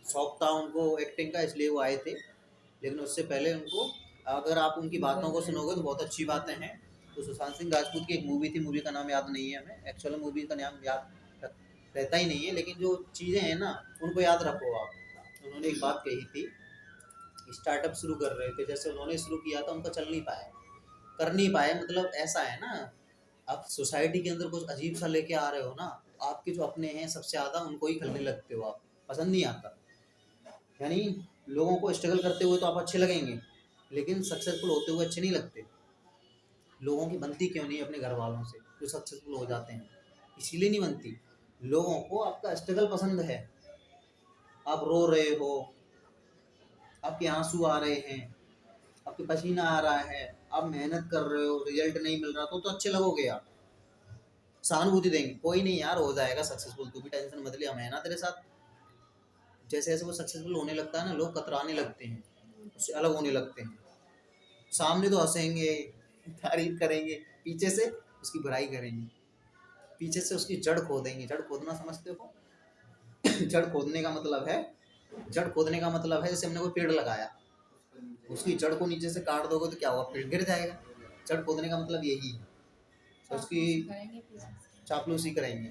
शौक था उनको एक्टिंग का, इसलिए वो आए थे। लेकिन उससे पहले उनको, अगर आप उनकी बातों को सुनोगे तो बहुत अच्छी बातें हैं। तो सुशांत सिंह राजपूत की एक मूवी थी, मूवी का नाम याद नहीं है हमें, एक्चुअल मूवी का नाम याद रहता ही नहीं है, लेकिन जो चीज़ें हैं ना उनको याद रखो आप। उन्होंने एक बात कही थी, स्टार्टअप शुरू कर रहे थे, जैसे उन्होंने शुरू किया था, उनका चल नहीं पाया, कर नहीं पाए। मतलब ऐसा है ना, आप सोसाइटी के अंदर कुछ अजीब सा लेके आ रहे हो ना, आपके जो अपने हैं सबसे ज़्यादा उनको ही खलने लगते हो आप, पसंद नहीं आता। यानी लोगों को स्ट्रगल करते हुए तो आप अच्छे लगेंगे, लेकिन सक्सेसफुल होते हुए अच्छे नहीं लगते। लोगों की बनती क्यों नहीं अपने घर वालों से, जो सक्सेसफुल हो जाते हैं? इसीलिए नहीं बनती। लोगों को आपका स्ट्रगल पसंद है, आप रो रहे हो, आपके आंसू आ रहे हैं, आपके पसीना आ रहा है, आप मेहनत कर रहे हो, रिजल्ट नहीं मिल रहा, तो अच्छे लगोगे आप, सहानुभूति देंगे, कोई नहीं यार हो जाएगा सक्सेसफुल, तू भी टेंशन मत ले, हम है ना तेरे साथ। जैसे जैसे वो सक्सेसफुल होने लगता है ना, लोग कतराने लगते हैं, उससे अलग होने लगते हैं। सामने तो हंसेंगे, तारीफ करेंगे, पीछे से उसकी बुराई करेंगे, पीछे से उसकी जड़ खोदेंगे। जड़ खोदना समझते हो? जड़ खोदने का मतलब है, जड़ खोदने का मतलब है जैसे हमने कोई पेड़ लगाया, उसकी जड़ को नीचे से काट दोगे तो क्या होगा? पेड़ गिर जाएगा। जड़ खोदने का मतलब यही है। तो उसकी चापलूसी करेंगे,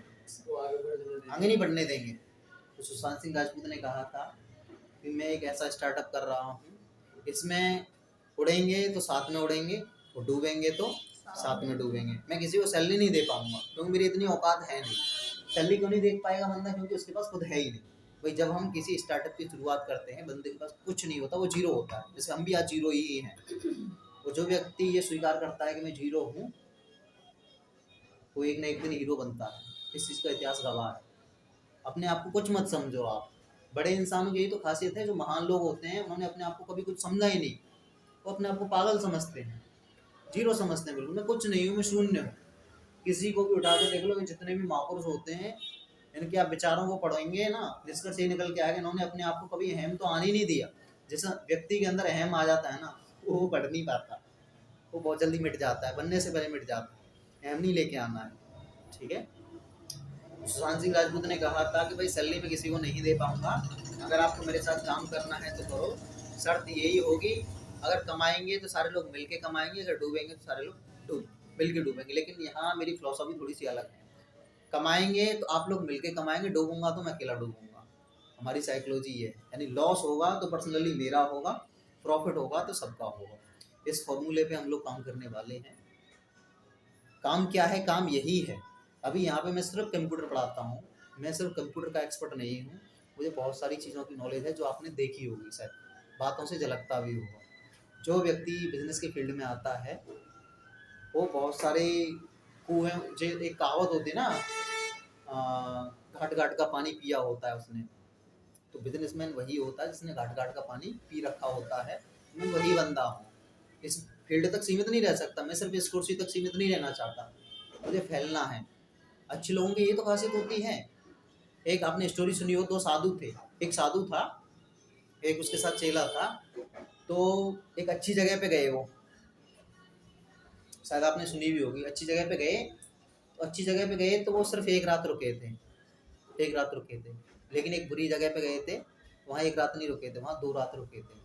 आगे नहीं बढ़ने देंगे। तो सुशांत सिंह राजपूत ने कहा था कि मैं एक ऐसा स्टार्टअप कर रहा हूँ, इसमें उड़ेंगे तो साथ में उड़ेंगे, और डूबेंगे तो साथ में डूबेंगे। मैं किसी को सैलरी नहीं दे पाऊंगा क्योंकि मेरी इतनी औकात है नहीं। सैलरी क्यों नहीं दे पाएगा बंदा? क्योंकि उसके पास खुद है ही नहीं। भाई जब हम किसी स्टार्टअप की शुरुआत करते हैं, बंदे के पास कुछ नहीं होता, वो जीरो होता है। जैसे हम भी आज जीरो ही हैं, और जो व्यक्ति ये स्वीकार करता है कि मैं जीरो हूँ, वो एक न एक दिन हीरो बनता है। इस चीज़ का इतिहास गवाह है। अपने आप को कुछ मत समझो आप। बड़े इंसानों की यही तो खासियत है, जो महान लोग होते हैं उन्होंने अपने आप को कभी कुछ समझा ही नहीं। वो अपने आप को पागल समझते हैं, जीरो समझते हैं, बिल्कुल मैं कुछ नहीं हूँ, मैं शून्य हूँ। किसी को भी उठा के देख लो, जितने भी महापुरुष होते हैं इनके आप विचारों को पढ़ेंगे ना, निष्कर्ष ये निकल के आएगा इन्होंने अपने आप को कभी अहम तो आने ही नहीं दिया। जैसा व्यक्ति के अंदर अहम आ जाता है ना, वो बढ़ नहीं पाता, वो बहुत जल्दी मिट जाता है, बनने से पहले मिट जाता है। अहम नहीं लेके आना है, ठीक है। सुशांत सिंह राजपूत ने कहा था कि भाई सैलरी में किसी को नहीं दे पाऊंगा, अगर आपको मेरे साथ काम करना है तो करो, शर्त यही होगी अगर कमाएंगे तो सारे लोग मिलके कमाएंगे, अगर डूबेंगे तो सारे लोग मिलके डूबेंगे। लेकिन यहाँ मेरी फिलॉसफी थोड़ी सी अलग है, कमाएंगे तो आप लोग मिलके कमाएंगे, डूबूंगा तो मैं अकेला डूबूंगा। हमारी साइकोलॉजी ये है, यानी लॉस होगा तो पर्सनली मेरा होगा, प्रॉफिट होगा तो सबका होगा। इस फॉर्मूले पे हम लोग काम करने वाले हैं। काम क्या है? काम यही है। अभी यहाँ पे मैं सिर्फ कंप्यूटर पढ़ाता हूँ, मैं सिर्फ कंप्यूटर का एक्सपर्ट नहीं हूँ, मुझे बहुत सारी चीज़ों की नॉलेज है जो आपने देखी होगी, शायद बातों से झलकता भी होगा। जो व्यक्ति बिजनेस के फील्ड में आता है वो बहुत सारे कुएं, जो एक कहावत होती है ना, घाट घाट का पानी पिया होता है उसने, तो बिजनेसमैन वही होता है जिसने घाट घाट का पानी पी रखा होता है। मैं वही बंदा हूँ, इस फील्ड तक सीमित नहीं रह सकता, मैं सिर्फ इस कुर्सी तक सीमित नहीं रहना चाहता, मुझे फैलना है। अच्छे लोगों की ये तो खासियत होती है। एक आपने स्टोरी सुनी हो, दो साधु थे, एक साधु था, एक उसके साथ चेला था। तो एक अच्छी जगह पे गए, वो शायद आपने सुनी भी होगी। अच्छी जगह पे गए, तो अच्छी जगह पे गए तो वो सिर्फ एक रात रुके थे, एक रात रुके थे। लेकिन एक बुरी जगह पे गए थे, वहाँ एक रात नहीं रुके थे, वहाँ 2 रात रुके थे।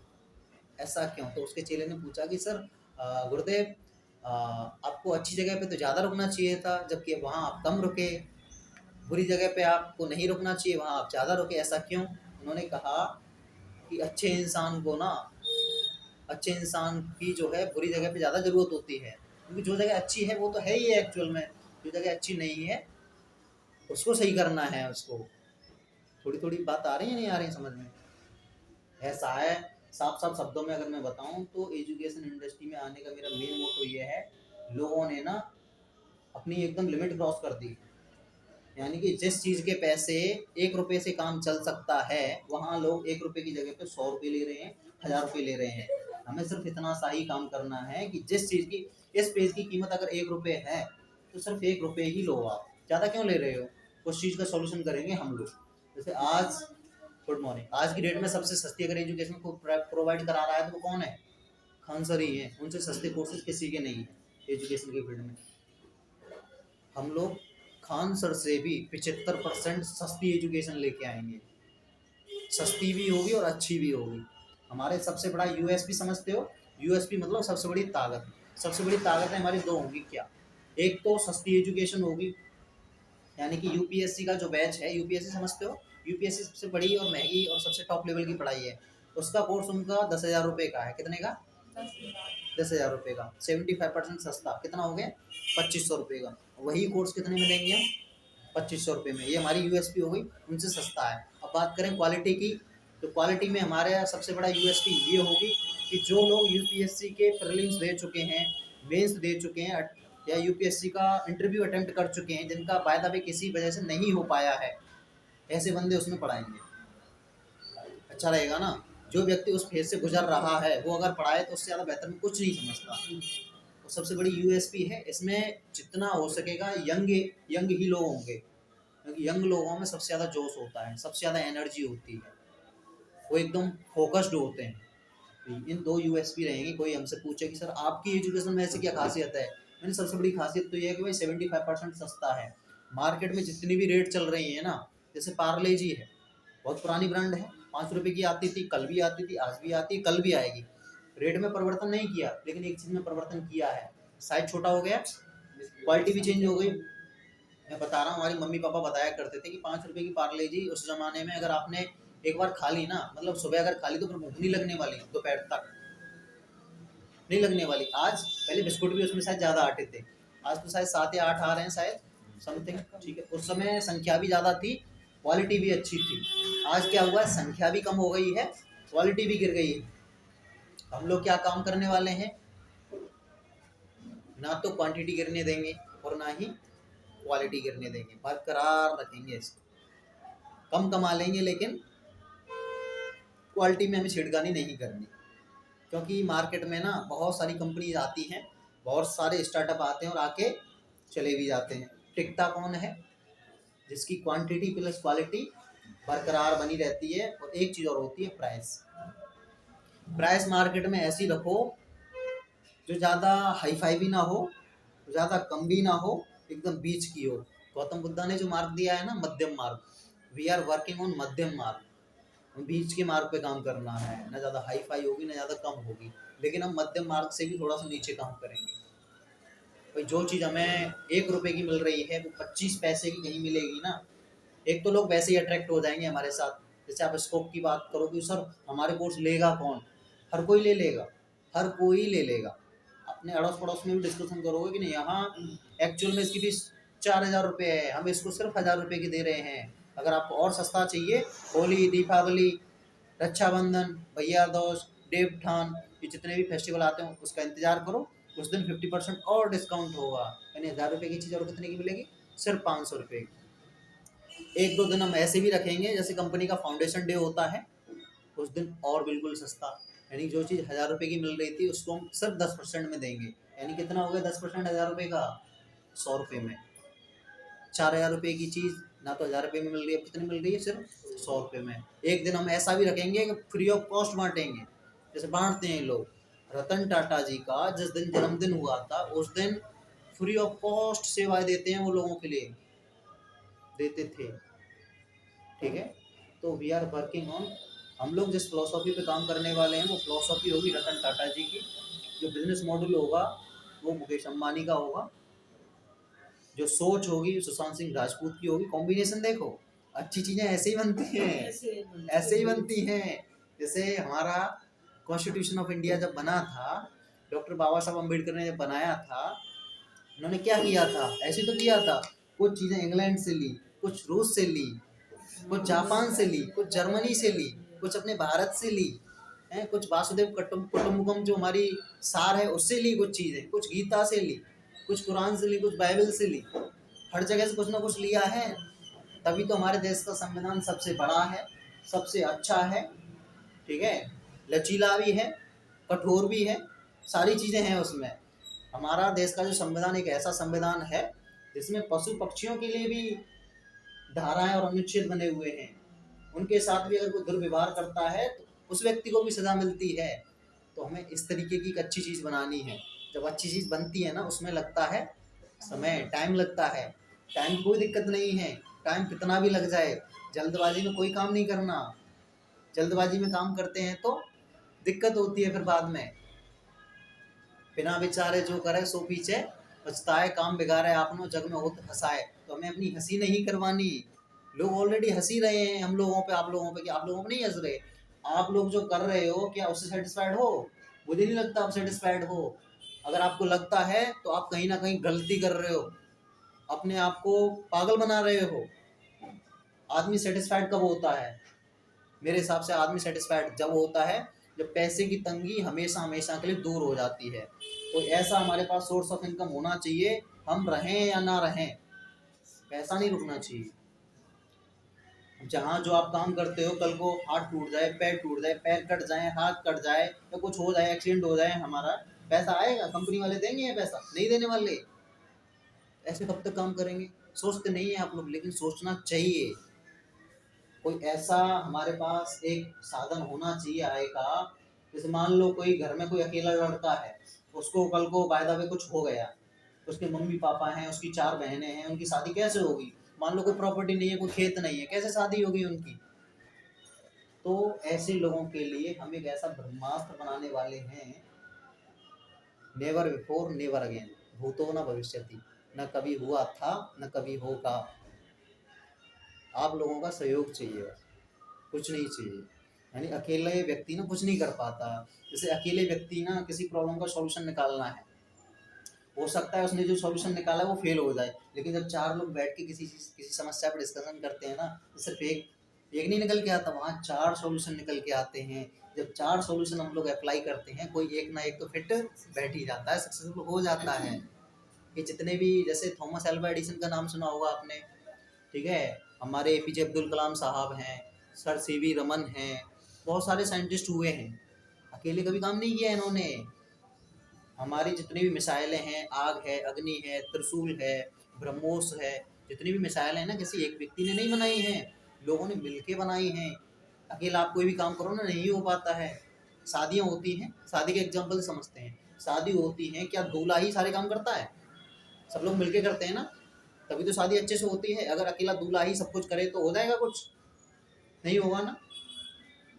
ऐसा क्यों? तो उसके चेले ने पूछा कि सर गुरुदेव, आपको अच्छी जगह पे तो ज़्यादा रुकना चाहिए था, जबकि वहाँ आप कम रुके, बुरी जगह पे आपको नहीं रुकना चाहिए, वहाँ आप ज़्यादा रुके, ऐसा क्यों? उन्होंने कहा कि अच्छे इंसान को ना, अच्छे इंसान की जो है बुरी जगह पे ज़्यादा ज़रूरत होती है, क्योंकि जो जगह अच्छी है वो तो है ही एक्चुअल में, जो जगह अच्छी नहीं है उसको सही करना है उसको। थोड़ी थोड़ी बात आ रही है, नहीं आ रही समझ में? ऐसा है, साफ साफ शब्दों में अगर मैं बताऊं तो एजुकेशन इंडस्ट्री में आने का मेरा मेन मोटो ये है, लोगों ने ना अपनी एकदम लिमिट क्रॉस कर दी। यानी कि जिस चीज़ के पैसे 1 रुपये से काम चल सकता है, वहाँ लोग 1 रुपये की जगह पे 100 रुपये ले रहे हैं, 1000 रुपये ले रहे हैं। हमें सिर्फ इतना सा ही काम करना है कि जिस चीज़ की, इस पेज की कीमत अगर 1 रुपये है तो सिर्फ 1 रुपये ही लो आप, ज़्यादा क्यों ले रहे हो? उस चीज़ का सॉल्यूशन करेंगे हम लोग। जैसे आज, गुड मॉर्निंग, आज की डेट में सबसे सस्ती अगर एजुकेशन को प्रोवाइड करा रहा है तो वो कौन है? खान सर ही है। उनसे सस्ते कोर्सेज किसी के नहीं है एजुकेशन के फील्ड में। हम लोग खान सर से भी 75% सस्ती एजुकेशन लेके आएंगे, सस्ती भी होगी और अच्छी भी होगी। हमारे सबसे बड़ा यूएसपी समझते हो? यूएसपी मतलब सबसे बड़ी ताकत। सबसे बड़ी ताकतें हमारी 2 होंगी क्या? एक तो सस्ती एजुकेशन होगी, यानी कि यूपीएससी का जो बैच है, यूपीएससी समझते हो? यूपीएससी सबसे बड़ी और महंगी और सबसे टॉप लेवल की पढ़ाई है। उसका कोर्स उनका 10,000 रुपये का है। कितने का? 10,000 रुपये का। 75% सस्ता, कितना हो गया? 2500 रुपये का। वही कोर्स कितने में लेंगे हम? 2500 रुपये में। ये हमारी यूएसपी हो गई, उनसे सस्ता है। अब बात करें क्वालिटी की, तो क्वालिटी में हमारे सबसे बड़ा यूएसपी ये होगी कि जो लोग यूपीएससी के प्रीलिम्स दे चुके हैं, मेंस दे चुके हैं, या यूपीएससी का इंटरव्यू अटेम्प्ट कर चुके हैं, जिनका बाय द वे किसी वजह से नहीं हो पाया है, ऐसे बंदे उसमें पढ़ाएंगे। अच्छा रहेगा ना? जो व्यक्ति उस फेज से गुजर रहा है वो अगर पढ़ाए तो उससे ज़्यादा बेहतर में कुछ नहीं समझता। तो सबसे बड़ी यूएसपी है इसमें, जितना हो सकेगा यंग यंग ही लोग होंगे, क्योंकि यंग लोगों में सबसे ज़्यादा जोश होता है, सबसे ज़्यादा एनर्जी होती है, वो एकदम फोकस्ड होते हैं। तो इन 2 यूएसपी रहेंगे। कोई हमसे पूछे कि सर आपकी एजुकेशन में ऐसी क्या खासियत है, मैंने सबसे बड़ी खासियत तो ये है कि भाई 75% सस्ता है। मार्केट में जितनी भी रेट चल रही है ना, जैसे पार्ले जी है, बहुत पुरानी ब्रांड है, 5 रुपये की आती थी, कल भी आती थी, आज भी आती है, कल भी आएगी। रेट में परिवर्तन नहीं किया, लेकिन एक चीज़ में परिवर्तन किया है, साइज छोटा हो गया, क्वालिटी भी चेंज हो गई। मैं बता रहा हूँ, हमारी मम्मी पापा बताया करते थे कि 5 रुपये की पार्ले जी उस ज़माने में अगर आपने एक बार खा ली ना, मतलब सुबह अगर खा ली तो फिर भूख नहीं लगने वाली, दोपहर तक नहीं लगने वाली। आज पहले बिस्कुट भी उसमें शायद ज़्यादा आटे थे, आज तो शायद 7 या 8 आ रहे हैं शायद समथिंग, ठीक है। उस समय संख्या भी ज़्यादा थी, क्वालिटी भी अच्छी थी। आज क्या हुआ है, संख्या भी कम हो गई है, क्वालिटी भी गिर गई है। हम लोग क्या काम करने वाले हैं, ना तो क्वांटिटी गिरने देंगे और ना ही क्वालिटी गिरने देंगे, बरकरार रखेंगे इसको। कम कमा लेंगे लेकिन क्वालिटी में हमें छिड़कानी नहीं करनी, क्योंकि मार्केट में ना बहुत सारी कंपनीज आती हैं, बहुत सारे स्टार्टअप आते हैं और आके चले भी जाते हैं। टिकता कौन है? जिसकी क्वांटिटी प्लस क्वालिटी बरकरार बनी रहती है। और एक चीज़ और होती है, प्राइस। प्राइस मार्केट में ऐसी रखो जो ज़्यादा हाई फाई भी ना हो, ज़्यादा कम भी ना हो, एकदम बीच की हो। गौतम बुद्धा ने जो मार्ग दिया है ना, मध्यम मार्ग, वी आर वर्किंग ऑन मध्यम मार्ग। बीच के मार्ग पे काम करना है, ना ज़्यादा हाई फाई होगी ना ज़्यादा कम होगी, लेकिन हम मध्यम मार्ग से भी थोड़ा सा नीचे काम करेंगे। भाई जो चीज़ हमें 1 रुपए की मिल रही है वो 25 पैसे की कहीं मिलेगी ना, एक तो लोग वैसे ही अट्रैक्ट हो जाएंगे हमारे साथ। जैसे आप स्कोप की बात करो कि सर हमारे कोर्स लेगा कौन, हर कोई ले लेगा, हर कोई ले लेगा। अपने अड़ोस पड़ोस में भी डिस्कशन करोगे कि नहीं, यहाँ एक्चुअल में इसकी फीस 4,000 रुपये है, हम इसको सिर्फ 1,000 रुपये की दे रहे हैं। अगर आपको और सस्ता चाहिए, होली, दीपावली, रक्षाबंधन, भैया दोस्त, देवठान, ये जितने भी फेस्टिवल आते हैं उसका इंतजार करो, उस दिन 50% और डिस्काउंट होगा। यानी 1,000 रुपये की चीज़ और कितने की मिलेगी? सिर्फ 500 रुपये की। एक दो दिन हम ऐसे भी रखेंगे, जैसे कंपनी का फाउंडेशन डे होता है उस दिन और बिल्कुल सस्ता, यानी जो चीज़ 1,000 रुपये की मिल रही थी उसको हम सिर्फ 10% में देंगे। यानी कितना हो गया 10% 1,000 रुपये का? 100 रुपये में। 4,000 रुपये की चीज़ ना तो 1,000 रुपये में मिल रही है, कितनी मिल रही है? सिर्फ 100 रुपये में। एक दिन हम ऐसा भी रखेंगे कि फ्री ऑफ कॉस्ट बांटेंगे, जैसे बांटते हैं लोग। रतन टाटा जी का जिस दिन जन्मदिन हुआ था उस दिन फ्री ऑफ कॉस्ट सेवाएं देते हैं वो लोगों के लिए, देते थे। ठीक है, तो वी आर वर्किंग ऑन, हम लोग जिस फिलोसॉफी पे काम करने वाले हैं वो फिलोसॉफी होगी रतन टाटा जी की। जो बिजनेस मॉडल होगा वो मुकेश अंबानी का होगा। जो सोच होगी सुशांत सिंह राजपूत की होगी। कॉम्बिनेशन देखो, अच्छी चीज़ें ऐसे ही बनती हैं, ऐसे ही बनती हैं। जैसे हमारा कॉन्स्टिट्यूशन ऑफ इंडिया जब बना था, डॉक्टर बाबा साहब अम्बेडकर ने जब बनाया था, उन्होंने क्या किया था? ऐसे तो किया था, कुछ चीज़ें इंग्लैंड से ली, कुछ रूस से ली, कुछ जापान से ली, कुछ जर्मनी से ली, कुछ अपने भारत से ली हैं, कुछ वासुदेव कुटुम्बकम जो हमारी सार है उससे ली कुछ चीज़ें, कुछ गीता से ली, कुछ कुरान से ली, कुछ बाइबल से ली। हर जगह से कुछ ना कुछ लिया है, तभी तो हमारे देश का संविधान सबसे बड़ा है, सबसे अच्छा है। ठीक है, लचीला भी है, कठोर भी है, सारी चीज़ें हैं उसमें। हमारा देश का जो संविधान एक ऐसा संविधान है जिसमें पशु पक्षियों के लिए भी धाराएं और अनुच्छेद बने हुए हैं। उनके साथ भी अगर कोई दुर्व्यवहार करता है तो उस व्यक्ति को भी सजा मिलती है। तो हमें इस तरीके की एक अच्छी चीज़ बनानी है। जब अच्छी चीज़ बनती है ना, उसमें लगता है समय, टाइम लगता है। टाइम कोई दिक्कत नहीं है, टाइम कितना भी लग जाए, जल्दबाजी में कोई काम नहीं करना। जल्दबाजी में काम करते हैं तो दिक्कत होती है फिर बाद में। बिना विचारे जो करे सो पीछे पछताए, काम बिगाड़े आपनो जग में होत हंसाए। तो हमें अपनी हंसी नहीं करवानी। लोग ऑलरेडी हंसी रहे हैं हम लोगों पे, आप लोगों पे, कि आप लोगों पे नहीं हंस रहे। आप लोग जो कर रहे हो क्या उससे सेटिस्फाइड हो? मुझे नहीं लगता आप सेटिस्फाइड हो। अगर आपको लगता है तो आप कहीं ना कहीं गलती कर रहे हो, अपने आप को पागल बना रहे हो। आदमी सेटिस्फाइड कब होता है? मेरे हिसाब से आदमी सेटिस्फाइड जब होता है जब पैसे की तंगी हमेशा हमेशा के लिए दूर हो जाती है। तो ऐसा हमारे पास सोर्स ऑफ इनकम होना चाहिए, हम रहें या ना रहें, पैसा नहीं रुकना चाहिए। जहाँ जो आप काम करते हो, कल को हाथ टूट जाए, पैर टूट जाए, पैर कट जाए, हाथ कट जाए या कुछ हो जाए, एक्सीडेंट हो जाए हमारा, पैसा आएगा? कंपनी वाले देंगे ये पैसा? नहीं देने वाले। ऐसे कब तक काम करेंगे? सोचते नहीं है आप लोग, लेकिन सोचना चाहिए। कोई ऐसा हमारे पास एक साधन होना चाहिए आय का। जैसे मान लो कोई घर में कोई अकेला लड़का है, उसको कल को बाय द वे कुछ हो गया, उसके मम्मी पापा हैं, उसकी 4 बहनें हैं, उनकी शादी कैसे होगी? मान लो कोई प्रॉपर्टी नहीं है, कोई खेत नहीं है, कैसे शादी होगी उनकी? तो ऐसे लोगों के लिए हम एक ऐसा ब्रह्मास्त्र बनाने वाले हैं, नेवर बिफोर नेवर अगेन, भूतो न भविष्यति, न कभी हुआ था न कभी होगा। आप लोगों का सहयोग चाहिए, बस कुछ नहीं चाहिए। यानी अकेले व्यक्ति ना कुछ नहीं कर पाता। जैसे अकेले व्यक्ति ना किसी प्रॉब्लम का सॉल्यूशन निकालना है, हो सकता है उसने जो सॉल्यूशन निकाला है वो फेल हो जाए, लेकिन जब 4 लोग बैठ के किसी समस्या पर डिस्कशन करते हैं ना, तो सिर्फ एक नहीं निकल के आता, वहाँ 4 सॉल्यूशन निकल के आते हैं। जब 4 सॉल्यूशन हम लोग अप्लाई करते हैं, कोई एक ना एक तो फिट बैठ ही जाता है, सक्सेसफुल हो जाता है। ये जितने भी, जैसे थॉमस अल्वा एडिसन का नाम सुना होगा आपने, ठीक है, हमारे एपीजे अब्दुल कलाम साहब हैं, सर सीवी रमन हैं, बहुत सारे साइंटिस्ट हुए हैं, अकेले कभी काम नहीं किया इन्होंने। हमारी जितनी भी मिसाइलें हैं, आग है, अग्नि है, त्रिशूल है, ब्रह्मोस है, जितनी भी मिसाइलें हैं ना, किसी एक व्यक्ति ने नहीं बनाई हैं, लोगों ने मिलके बनाई हैं। अकेला आप कोई भी काम करो ना, नहीं हो पाता है। शादियाँ होती हैं, शादी के एग्जाम्पल समझते हैं, शादी होती है, क्या दूल्हा ही सारे काम करता है? सब लोग मिलके करते हैं ना, तभी तो शादी अच्छे से होती है। अगर अकेला दूल्हा ही सब कुछ करे तो हो जाएगा कुछ? नहीं होगा ना।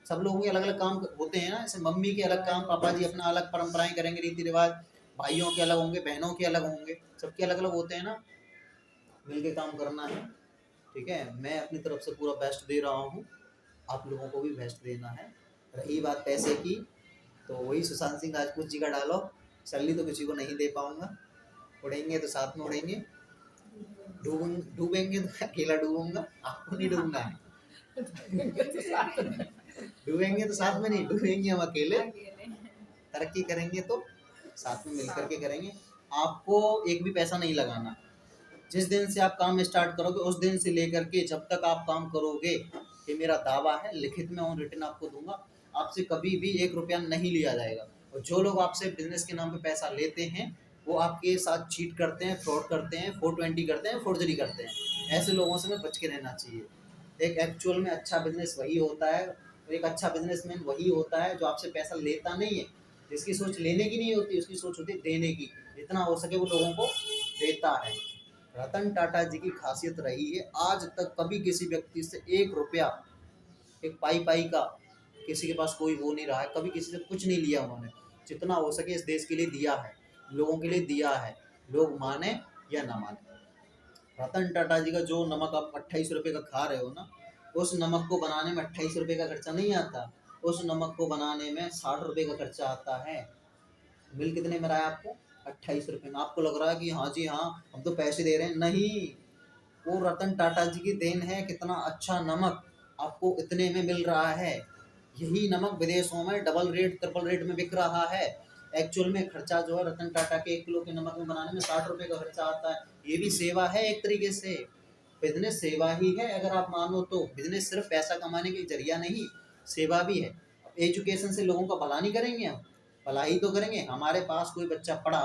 सब लोगों के अलग अलग काम होते हैं ना, जैसे मम्मी के अलग काम, पापा जी अपना अलग परंपराएं करेंगे, रीति रिवाज, भाइयों के अलग होंगे, बहनों के अलग होंगे, सबके अलग अलग होते हैं ना। मिलके काम करना है, ठीक है। मैं अपनी तरफ से पूरा बेस्ट दे रहा हूँ, आप लोगों को भी बेस्ट देना है। रही बात पैसे की, तो वही सुशांत सिंह राजपूत जी का डायलॉग, सैलरी तो किसी को नहीं दे पाऊंगा, उड़ेंगे तो साथ में उड़ेंगे, डूबेंगे तो अकेला डूबूंगा, आपको नहीं डूबना है। डूबेंगे तो साथ में नहीं, डूबेंगे हम अकेले, तरक्की करेंगे तो साथ में मिलकर के करेंगे। आपको एक भी पैसा नहीं लगाना। जिस दिन से आप काम स्टार्ट करोगे, उस दिन से लेकर के जब तक आप काम करोगे, ये मेरा दावा है, लिखित में ऑन रिटन आपको दूंगा, आपसे कभी भी 1 रुपया नहीं लिया जाएगा। और जो लोग आपसे बिजनेस के नाम पे पैसा लेते हैं, वो आपके साथ चीट करते हैं, फ्रॉड करते हैं, 420 करते हैं, फोर्जरी करते हैं। ऐसे लोगों से हमें बच के रहना चाहिए। एक एक्चुअल में अच्छा बिजनेस वही होता है, एक अच्छा बिजनेसमैन वही होता है जो आपसे पैसा लेता नहीं है, जिसकी सोच लेने की नहीं होती, उसकी सोच होती है देने की। जितना हो सके वो लोगों को देता है। रतन टाटा जी की खासियत रही है, आज तक कभी किसी व्यक्ति से 1 रुपया, एक पाई पाई का किसी के पास कोई वो नहीं रहा है, कभी किसी से कुछ नहीं लिया उन्होंने। जितना हो सके इस देश के लिए दिया है, लोगों के लिए दिया है, लोग माने या ना माने। रतन टाटा जी का जो नमक आप 28 रुपये का खा रहे हो ना, उस नमक को बनाने में 28 रुपये का खर्चा नहीं आता, उस नमक को बनाने में 60 रुपये का खर्चा आता है। बिल कितने में रहा है आपको? 28 रुपये में। आपको लग रहा है कि हाँ जी हाँ, हम तो पैसे दे रहे हैं, नहीं, वो रतन टाटा जी की देन है। कितना अच्छा नमक आपको इतने में मिल रहा है। यही नमक विदेशों में डबल रेट, ट्रिपल रेट में बिक रहा है। एक्चुअल में खर्चा जो है रतन टाटा के 1 किलो के नमक में बनाने में 60 रुपये का खर्चा आता है। ये भी सेवा है एक तरीके से, बिजनेस सेवा ही है अगर आप मानो तो। बिजनेस सिर्फ पैसा कमाने के जरिया नहीं, सेवा भी है। एजुकेशन से लोगों का भला नहीं करेंगे हम? भला ही तो करेंगे। हमारे पास कोई बच्चा पढ़ा,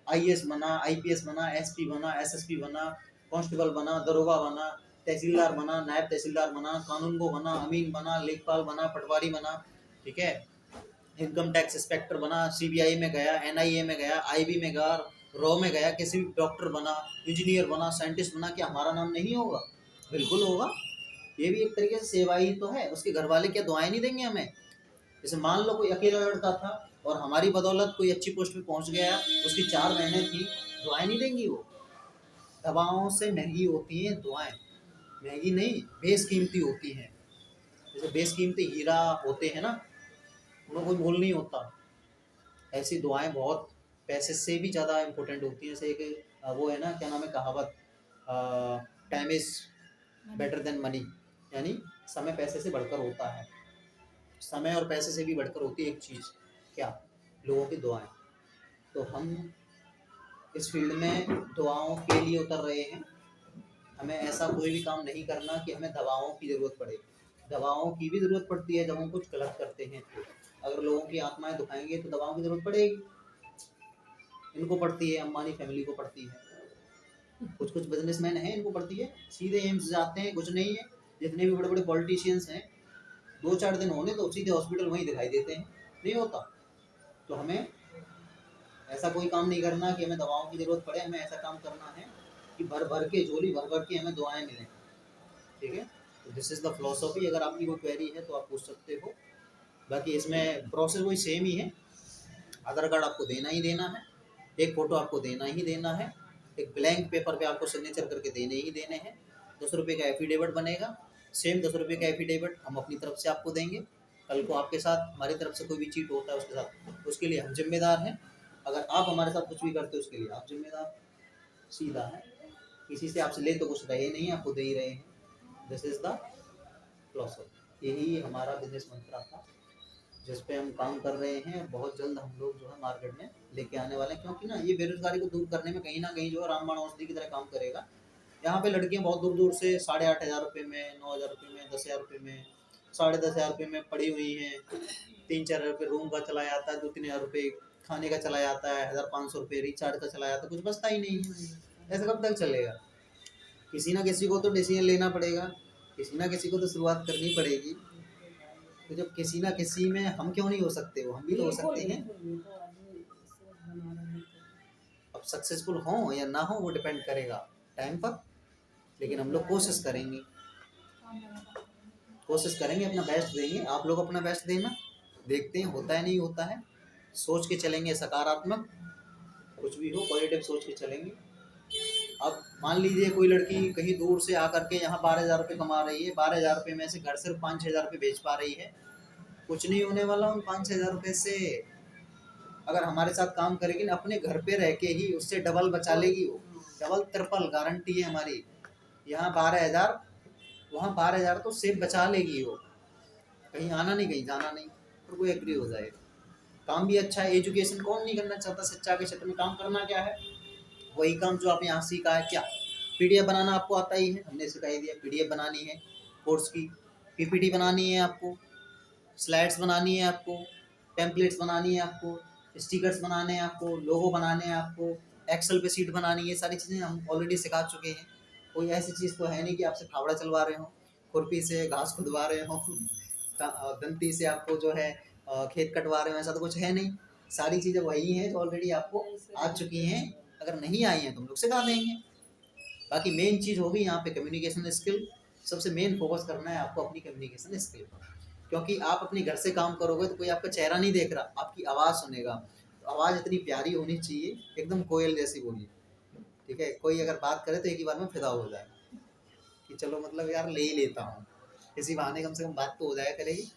आईएएस बना, आईपीएस बना, एसपी बना, एसएसपी बना, कांस्टेबल बना, दरोगा बना, तहसीलदार बना, नायब तहसीलदार बना, कानूनगो बना, अमीन बना, लेखपाल बना, पटवारी बना, ठीक है, इनकम टैक्स इंस्पेक्टर बना, सीबीआई में गया, एनआईए में गया, आईबी में गया, रॉ में गया, किसी भी डॉक्टर बना, इंजीनियर बना, साइंटिस्ट बना, क्या हमारा नाम नहीं होगा? बिल्कुल होगा। ये भी एक तरीके से सेवा ही तो है। उसके घर वाले क्या दुआएं नहीं देंगे हमें? जैसे मान लो कोई अकेला लड़का था और हमारी बदौलत कोई अच्छी पोस्ट पे पहुंच गया, उसकी 4 बहनें थी, दुआएं नहीं देंगी वो? दवाओं से महंगी होती हैं दुआएं, महंगी नहीं, बेशकीमती होती हैं। जैसे बेशकीमती हीरा होते हैं ना, उनका कोई मोल नहीं होता, ऐसी दुआएं बहुत पैसे से भी ज़्यादा इम्पोर्टेंट होती हैं। जैसे एक वो है ना, क्या नाम है कहावत, time is better than money, यानी समय पैसे से बढ़कर होता है। समय और पैसे से भी बढ़कर होती है एक चीज़, क्या? लोगों की दुआएं। तो हम इस फील्ड में दुआओं के लिए उतर रहे हैं। हमें ऐसा कोई भी काम नहीं करना कि हमें दवाओं की ज़रूरत पड़े। दवाओं की भी ज़रूरत पड़ती है जब हम कुछ गलत करते हैं तो। अगर लोगों की आत्माएं दुखाएंगे तो दवाओं की ज़रूरत पड़ेगी। इनको पड़ती है, अंबानी फैमिली को पड़ती है, कुछ कुछ बिजनेसमैन हैं इनको पड़ती है, सीधे एम्स जाते हैं, कुछ नहीं है। जितने भी बड़े बड़े पॉलिटिशियंस हैं, 2-4 दिन होने तो सीधे हॉस्पिटल वहीं दिखाई देते हैं, नहीं होता। तो हमें ऐसा कोई काम नहीं करना कि हमें दवाओं की ज़रूरत पड़े। हमें ऐसा काम करना है कि भर भर के, झोली भर भर के हमें दुआएं मिलें, ठीक है। तो दिस इज़ द फिलोसॉफी। अगर आपकी कोई क्वेरी है तो आप पूछ सकते हो। बाकी इसमें प्रोसेस वही सेम ही है। आधार कार्ड आपको देना ही देना है, एक फ़ोटो आपको देना ही देना है, एक ब्लैंक पेपर पे आपको सिग्नेचर करके देने ही देने हैं। 10 रुपये का एफिडेविट बनेगा, सेम 10 रुपये का एफिडेविट हम अपनी तरफ से आपको देंगे। कल को आपके साथ हमारी तरफ से कोई भी चीट होता है उसके साथ, उसके लिए हम जिम्मेदार हैं। अगर आप हमारे साथ कुछ भी करते हो उसके लिए आप जिम्मेदार, सीधा है। किसी से आपसे ले तो कुछ रहे नहीं, आपको दे ही रहे हैं। This is the philosophy. यही हमारा बिजनेस मंत्रा था। जिस पे हम काम कर रहे हैं, बहुत जल्द हम लोग जो है मार्केट में लेके आने वाले हैं, क्योंकि ना ये बेरोजगारी को दूर करने में कहीं ना कहीं जो है रामबाण औषधि की तरह काम करेगा। यहाँ पे लड़कियाँ बहुत दूर दूर से 8,500 रुपये में, 9,000 रुपये में, 10,000 रुपये में, 10,500 रुपये में पड़ी हुई हैं। 3-4 रुपये रूम का चला जाता है, 2-3 हज़ार रुपये खाने का चला जाता है, 1,500 रुपये रिचार्ज का चला जाता है, कुछ बचता ही नहीं है। ऐसा कब तक चलेगा? किसी ना किसी को तो डिसीजन लेना पड़ेगा, किसी ना किसी को तो शुरुआत करनी पड़ेगी। तो जब किसी ना किसी में हम क्यों नहीं हो सकते, वो हम भी तो हो सकते हैं। अब सक्सेसफुल हो या ना हो वो डिपेंड करेगा टाइम पर, लेकिन हम लोग कोशिश करेंगे, अपना बेस्ट देंगे। आप लोग अपना बेस्ट देना, देखते हैं होता है नहीं होता है। सोच के चलेंगे सकारात्मक, कुछ भी हो पॉजिटिव सोच के चलेंगे। अब मान लीजिए कोई लड़की कहीं दूर से आकर के यहाँ 12,000 रुपये कमा रही है, 12,000 रुपये में से घर सिर्फ 5-6 हज़ार रुपये बेच पा रही है। कुछ नहीं होने वाला उन 5-6 हज़ार रुपये से। अगर हमारे साथ काम करेगी ना, अपने घर पे रह के ही उससे डबल बचा लेगी, वो डबल ट्रिपल गारंटी है हमारी। यहाँ 12,000, वहाँ 12,000 तो सेफ बचा लेगी वो। कहीं आना नहीं, कहीं जाना नहीं, और कोई एग्री हो जाएगा। काम भी अच्छा है, एजुकेशन कौन नहीं करना चाहता। शिक्षा के क्षेत्र में काम करना क्या है, वही काम जो आप यहाँ सीखा है। क्या पीडीएफ बनाना आपको आता ही है, हमने सिखाई दिया। पीडीएफ बनानी है कोर्स की, पीपीटी बनानी है आपको, स्लाइड्स बनानी है आपको, टेम्पलेट्स बनानी है आपको, स्टिकर्स बनाने हैं आपको, लोगो बनाने हैं आपको, एक्सेल पे सीट बनानी है। सारी चीज़ें हम ऑलरेडी सिखा चुके हैं। कोई ऐसी चीज़ तो है नहीं कि आपसे फावड़ा चलवा रहे हो, खुरपी से घास खुदवा रहे हो, दंती से आपको जो है खेत कटवा रहे हो, ऐसा तो कुछ है नहीं। सारी चीज़ें वही हैं जो ऑलरेडी आपको आ चुकी हैं। अगर नहीं आई हैं तो हम लोग सिखा देंगे। बाकी मेन चीज़ होगी यहाँ पे कम्युनिकेशन स्किल। सबसे मेन फोकस करना है आपको अपनी कम्युनिकेशन स्किल पर, क्योंकि आप अपने घर से काम करोगे तो कोई आपका चेहरा नहीं देख रहा, आपकी आवाज़ सुनेगा। तो आवाज़ इतनी प्यारी होनी चाहिए, एकदम कोयल जैसी बोलिए, ठीक है। कोई अगर बात करे तो एक ही बार में फिदा हो जाए कि चलो मतलब यार ले ही लेता हूँ, इसी बहाने कम से कम बात तो हो जाया करेगी।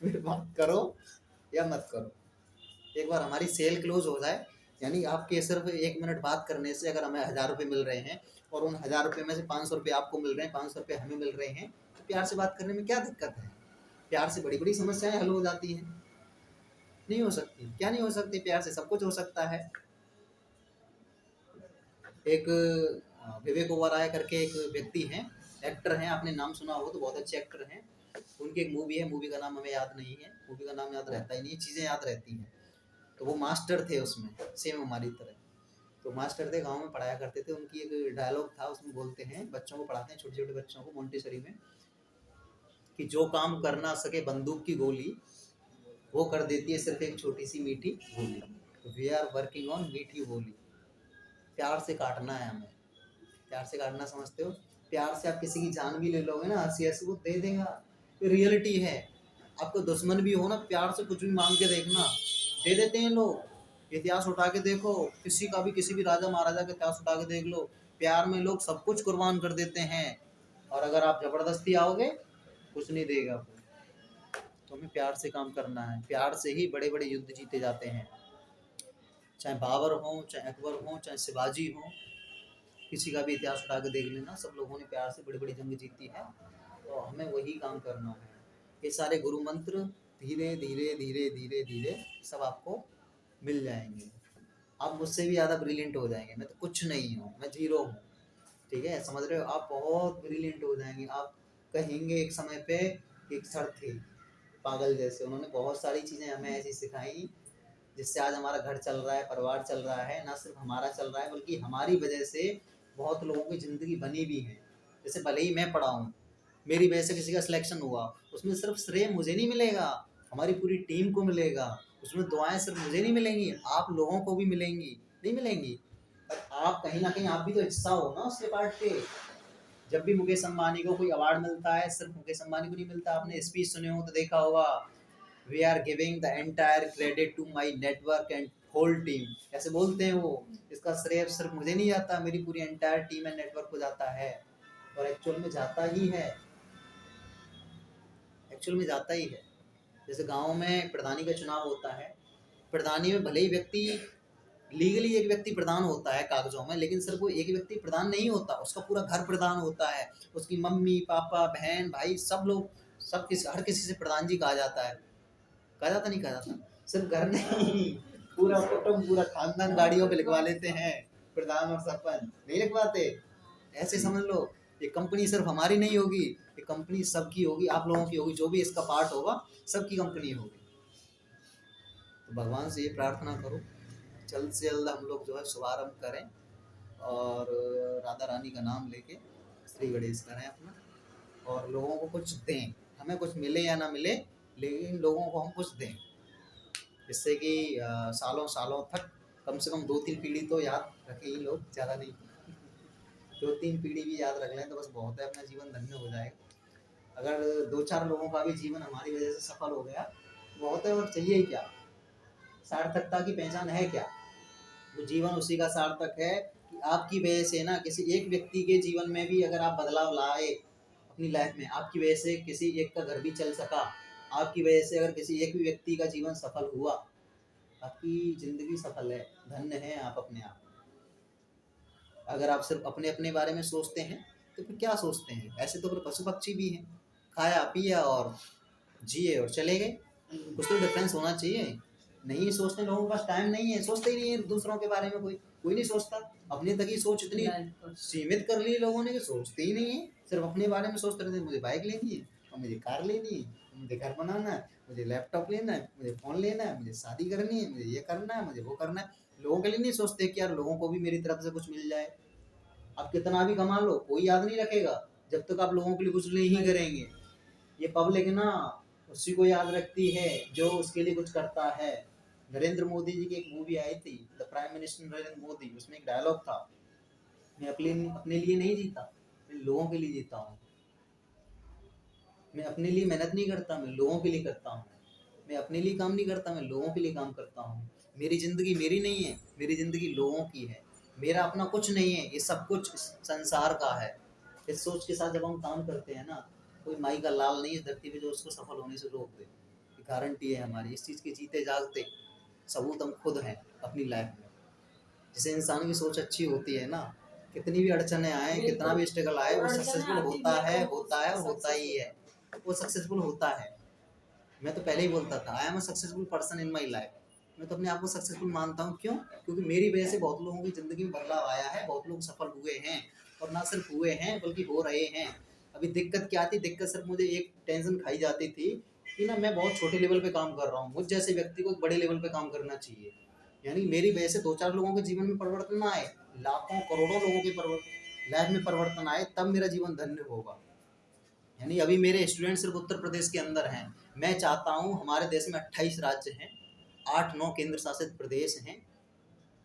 फिर बात करो या मत करो, एक बार हमारी सेल क्लोज हो जाए, यानी आपके सिर्फ 1 मिनट बात करने से अगर हमें 1,000 रुपये मिल रहे हैं और उन 1,000 रुपये में से 500 रुपये आपको मिल रहे हैं, 500 रुपये हमें मिल रहे हैं, तो प्यार से बात करने में क्या दिक्कत है। प्यार से बड़ी बड़ी समस्याएं हल हो जाती हैं। नहीं हो सकती, क्या नहीं हो सकती, प्यार से सब कुछ हो सकता है। एक विवेक ओबराय करके एक व्यक्ति हैं, एक्टर हैं, आपने नाम सुना हो तो, बहुत अच्छे एक्टर हैं। उनकी एक मूवी है, मूवी का नाम हमें याद नहीं है, मूवी का नाम याद रहता ही नहीं, चीज़ें याद रहती हैं। तो वो मास्टर थे उसमें, सेम हमारी तरह। तो मास्टर थे, गांव में पढ़ाया करते थे। उनकी एक डायलॉग था, उसमें बोलते हैं, बच्चों को पढ़ाते हैं, छोटे छोटे बच्चों को मोंटेसरी में, कि जो काम कर ना सके बंदूक की गोली, वो कर देती है सिर्फ एक छोटी सी मीठी बोली। वी आर वर्किंग ऑन मीठी बोली। प्यार से काटना है हमें, प्यार से काटना समझते हो। प्यार से आप किसी की जान भी ले लोगे ना, हंसी हंसी वो दे देगा, ये रियलिटी है। आपको दुश्मन भी हो ना, प्यार से कुछ भी मांग के देखना, दे देते हैं लोग। इतिहास उठा के देखो, किसी भी राजा महाराजा का इतिहास उठा के देख लो, प्यार में लोग सब कुछ कुर्बान कर देते हैं। और अगर आप जबरदस्ती आओगे, कुछ नहीं देगा आपको। तो हमें प्यार से काम करना है, प्यार से ही बड़े बड़े युद्ध जीते जाते हैं। चाहे बाबर हो, चाहे अकबर हो, चाहे शिवाजी हो, किसी का भी इतिहास उठा के देख लेना, सब लोगों ने प्यार से बड़ी बड़ी जंग जीती है। तो हमें वही काम करना है। ये सारे गुरु मंत्र धीरे धीरे धीरे धीरे धीरे सब आपको मिल जाएंगे। आप मुझसे भी ज़्यादा ब्रिलियंट हो जाएंगे। मैं तो कुछ नहीं हूँ, मैं जीरो हूँ, ठीक है, समझ रहे हो। आप बहुत ब्रिलियंट हो जाएंगे। आप कहेंगे एक समय पे, एक सर थे पागल जैसे, उन्होंने बहुत सारी चीज़ें हमें ऐसी सिखाई जिससे आज हमारा घर चल रहा है, परिवार चल रहा है। ना सिर्फ हमारा चल रहा है, बल्कि हमारी वजह से बहुत लोगों की ज़िंदगी बनी भी है। जैसे भले ही मैं पढ़ा हूँ, मेरी वजह से किसी का सिलेक्शन हुआ, उसमें सिर्फ श्रेय मुझे नहीं मिलेगा, हमारी पूरी टीम को मिलेगा। उसमें दुआएं सिर्फ मुझे नहीं मिलेंगी, आप लोगों को भी मिलेंगी। नहीं मिलेंगी, पर आप कहीं ना कहीं आप भी तो हिस्सा हो ना उसके पार्ट के। जब भी मुकेश अंबानी को कोई अवार्ड मिलता है, सिर्फ मुकेश अंबानी को नहीं मिलता। आपने स्पीच सुने हो तो देखा होगा, we are giving the entire credit to my network and whole team, ऐसे बोलते हैं वो। इसका श्रेय सिर्फ मुझे नहीं जाता, मेरी पूरी एंटायर टीम एंड नेटवर्क को जाता है। और एक्चुअल में जाता ही है, एक्चुअल में जाता ही है। जैसे गांव में प्रधानी का चुनाव होता है, प्रधानी में भले ही व्यक्ति लीगली एक व्यक्ति प्रधान होता है कागजों में, लेकिन सिर्फ वो एक व्यक्ति प्रधान नहीं होता, उसका पूरा घर प्रधान होता है। उसकी मम्मी पापा बहन भाई सब लोग, सब किसी, हर किसी से प्रधान जी कहा जाता है। कहा जाता नहीं कहा जाता? सिर्फ घर नहीं, पूरा कुटुंब पूरा खानदान गाड़ियों पे लिखवा लेते हैं, प्रधान और सरपंच नहीं लिखवाते। ऐसे समझ लो ये कंपनी सिर्फ हमारी नहीं होगी, ये कंपनी सबकी होगी, आप लोगों की होगी, जो भी इसका पार्ट होगा सबकी कंपनी होगी। तो भगवान से ये प्रार्थना करो जल्द से जल्द हम लोग जो है शुभारंभ करें और राधा रानी का नाम लेके श्री गणेश करें अपना, और लोगों को कुछ दें, हमें कुछ मिले या ना मिले लेकिन लोगों को हम कुछ दें, जिससे कि सालों सालों तक कम से कम 2-3 पीढ़ी तो याद रखें ही लोग, ज़्यादा नहीं 2-3 पीढ़ी भी याद रख लें तो बस बहुत है, अपना जीवन धन्य हो जाएगा। अगर 2-4 लोगों का भी जीवन हमारी वजह से सफल हो गया बहुत है, और चाहिए ही क्या? सार्थकता की पहचान है क्या? वो जीवन उसी का सार्थक है कि आपकी वजह से ना किसी एक व्यक्ति के जीवन में भी अगर आप बदलाव लाए अपनी लाइफ में, आपकी वजह से किसी एक का घर भी चल सका, आपकी वजह से अगर किसी एक भी व्यक्ति का जीवन सफल हुआ, आपकी ज़िंदगी सफल है, धन्य है आप अपने आप। अगर आप सिर्फ अपने अपने बारे में सोचते हैं तो फिर क्या सोचते हैं? ऐसे तो फिर पशु पक्षी भी हैं, खाया पिया और जिए और चले गए। कुछ तो डिफरेंस होना चाहिए। नहीं सोचते, लोगों के पास टाइम नहीं है, सोचते ही नहीं है दूसरों के बारे में, कोई नहीं सोचता। अपने तक ही सोच इतनी सीमित कर ली लोगों ने कि सोचते ही नहीं है, सिर्फ अपने बारे में सोचते रहते हैं। मुझे बाइक लेनी है, और मुझे कार लेनी है, मुझे घर बनाना है, मुझे लैपटॉप लेना है, मुझे फ़ोन लेना है, मुझे शादी करनी है, मुझे ये करना है, मुझे वो करना है। लोगों के लिए नहीं सोचते कि यार लोगों को भी मेरी तरफ से कुछ मिल जाए। आप कितना भी कमा लो, कोई याद नहीं रखेगा जब तक आप लोगों के लिए कुछ नहीं करेंगे। ये पब्लिक ना उसी को याद रखती है जो उसके लिए कुछ करता है। नरेंद्र मोदी जी की एक मूवी आई थी, the prime minister Narendra Modi, उसमें एक डायलॉग था, मैं अपने लिए नहीं जीता, मैं लोगों के लिए जीता हूँ। मैं अपने लिए मेहनत नहीं करता, मैं लोगों के लिए करता हूँ। मैं अपने लिए काम नहीं करता, मैं लोगों के लिए काम करता हूँ। मेरी ज़िंदगी मेरी नहीं है, मेरी ज़िंदगी लोगों की है। मेरा अपना कुछ नहीं है, ये सब कुछ इस संसार का है। इस सोच के साथ जब हम काम करते हैं ना, कोई माई का लाल नहीं है धरती पे जो उसको सफल होने से रोक दे। ये गारंटी है हमारी, इस चीज़ के जीते जागते सबूत हम खुद हैं अपनी लाइफ में। जिसे इंसान की सोच अच्छी होती है ना, कितनी भी अड़चने आए, कितना भी स्ट्रगल आए, वो सक्सेसफुल होता है और होता ही है। वो सक्सेसफुल होता है। मैं तो पहले ही बोलता था, I am a successful person in my life. मैं तो अपने आप को सक्सेसफुल मानता हूँ। क्यों? क्योंकि मेरी वजह से बहुत लोगों की ज़िंदगी में बदलाव आया है, बहुत लोग सफल हुए हैं, और ना सिर्फ हुए हैं बल्कि हो रहे हैं। अभी दिक्कत क्या थी? दिक्कत सिर्फ मुझे एक टेंशन खाई जाती थी कि ना मैं बहुत छोटे लेवल पे काम कर रहा हूँ। मुझ जैसे व्यक्ति को एक बड़े लेवल पे काम करना चाहिए। यानी मेरी वजह से 2-4 लोगों के जीवन में परिवर्तन ना आए, लाखों करोड़ों लोगों की लाइफ में परिवर्तन आए, तब मेरा जीवन धन्य होगा। यानी अभी मेरे स्टूडेंट सिर्फ उत्तर प्रदेश के अंदर हैं। मैं चाहता हूँ हमारे देश में 28 राज्य हैं, 8-9 केंद्र शासित प्रदेश हैं,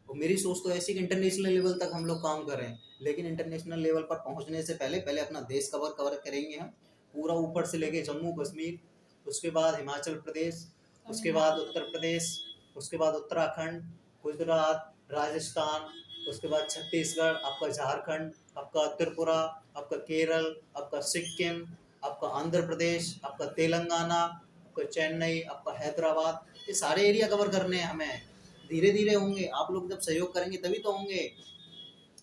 और मेरी सोच तो ऐसी कि इंटरनेशनल लेवल तक हम लोग काम करें। लेकिन इंटरनेशनल लेवल पर पहुँचने से पहले अपना देश कवर करेंगे हम पूरा, ऊपर से लेके जम्मू कश्मीर, उसके बाद हिमाचल प्रदेश, उसके बाद उत्तर प्रदेश, उसके बाद उत्तराखंड, गुजरात, राजस्थान, उसके बाद छत्तीसगढ़, आपका झारखंड, आपका त्रिपुरा, आपका केरल, आपका सिक्किम, आपका आंध्र प्रदेश, आपका तेलंगाना, आपका चेन्नई, आपका हैदराबाद, ये सारे एरिया कवर करने हैं हमें। धीरे धीरे होंगे, आप लोग जब सहयोग करेंगे तभी तो होंगे।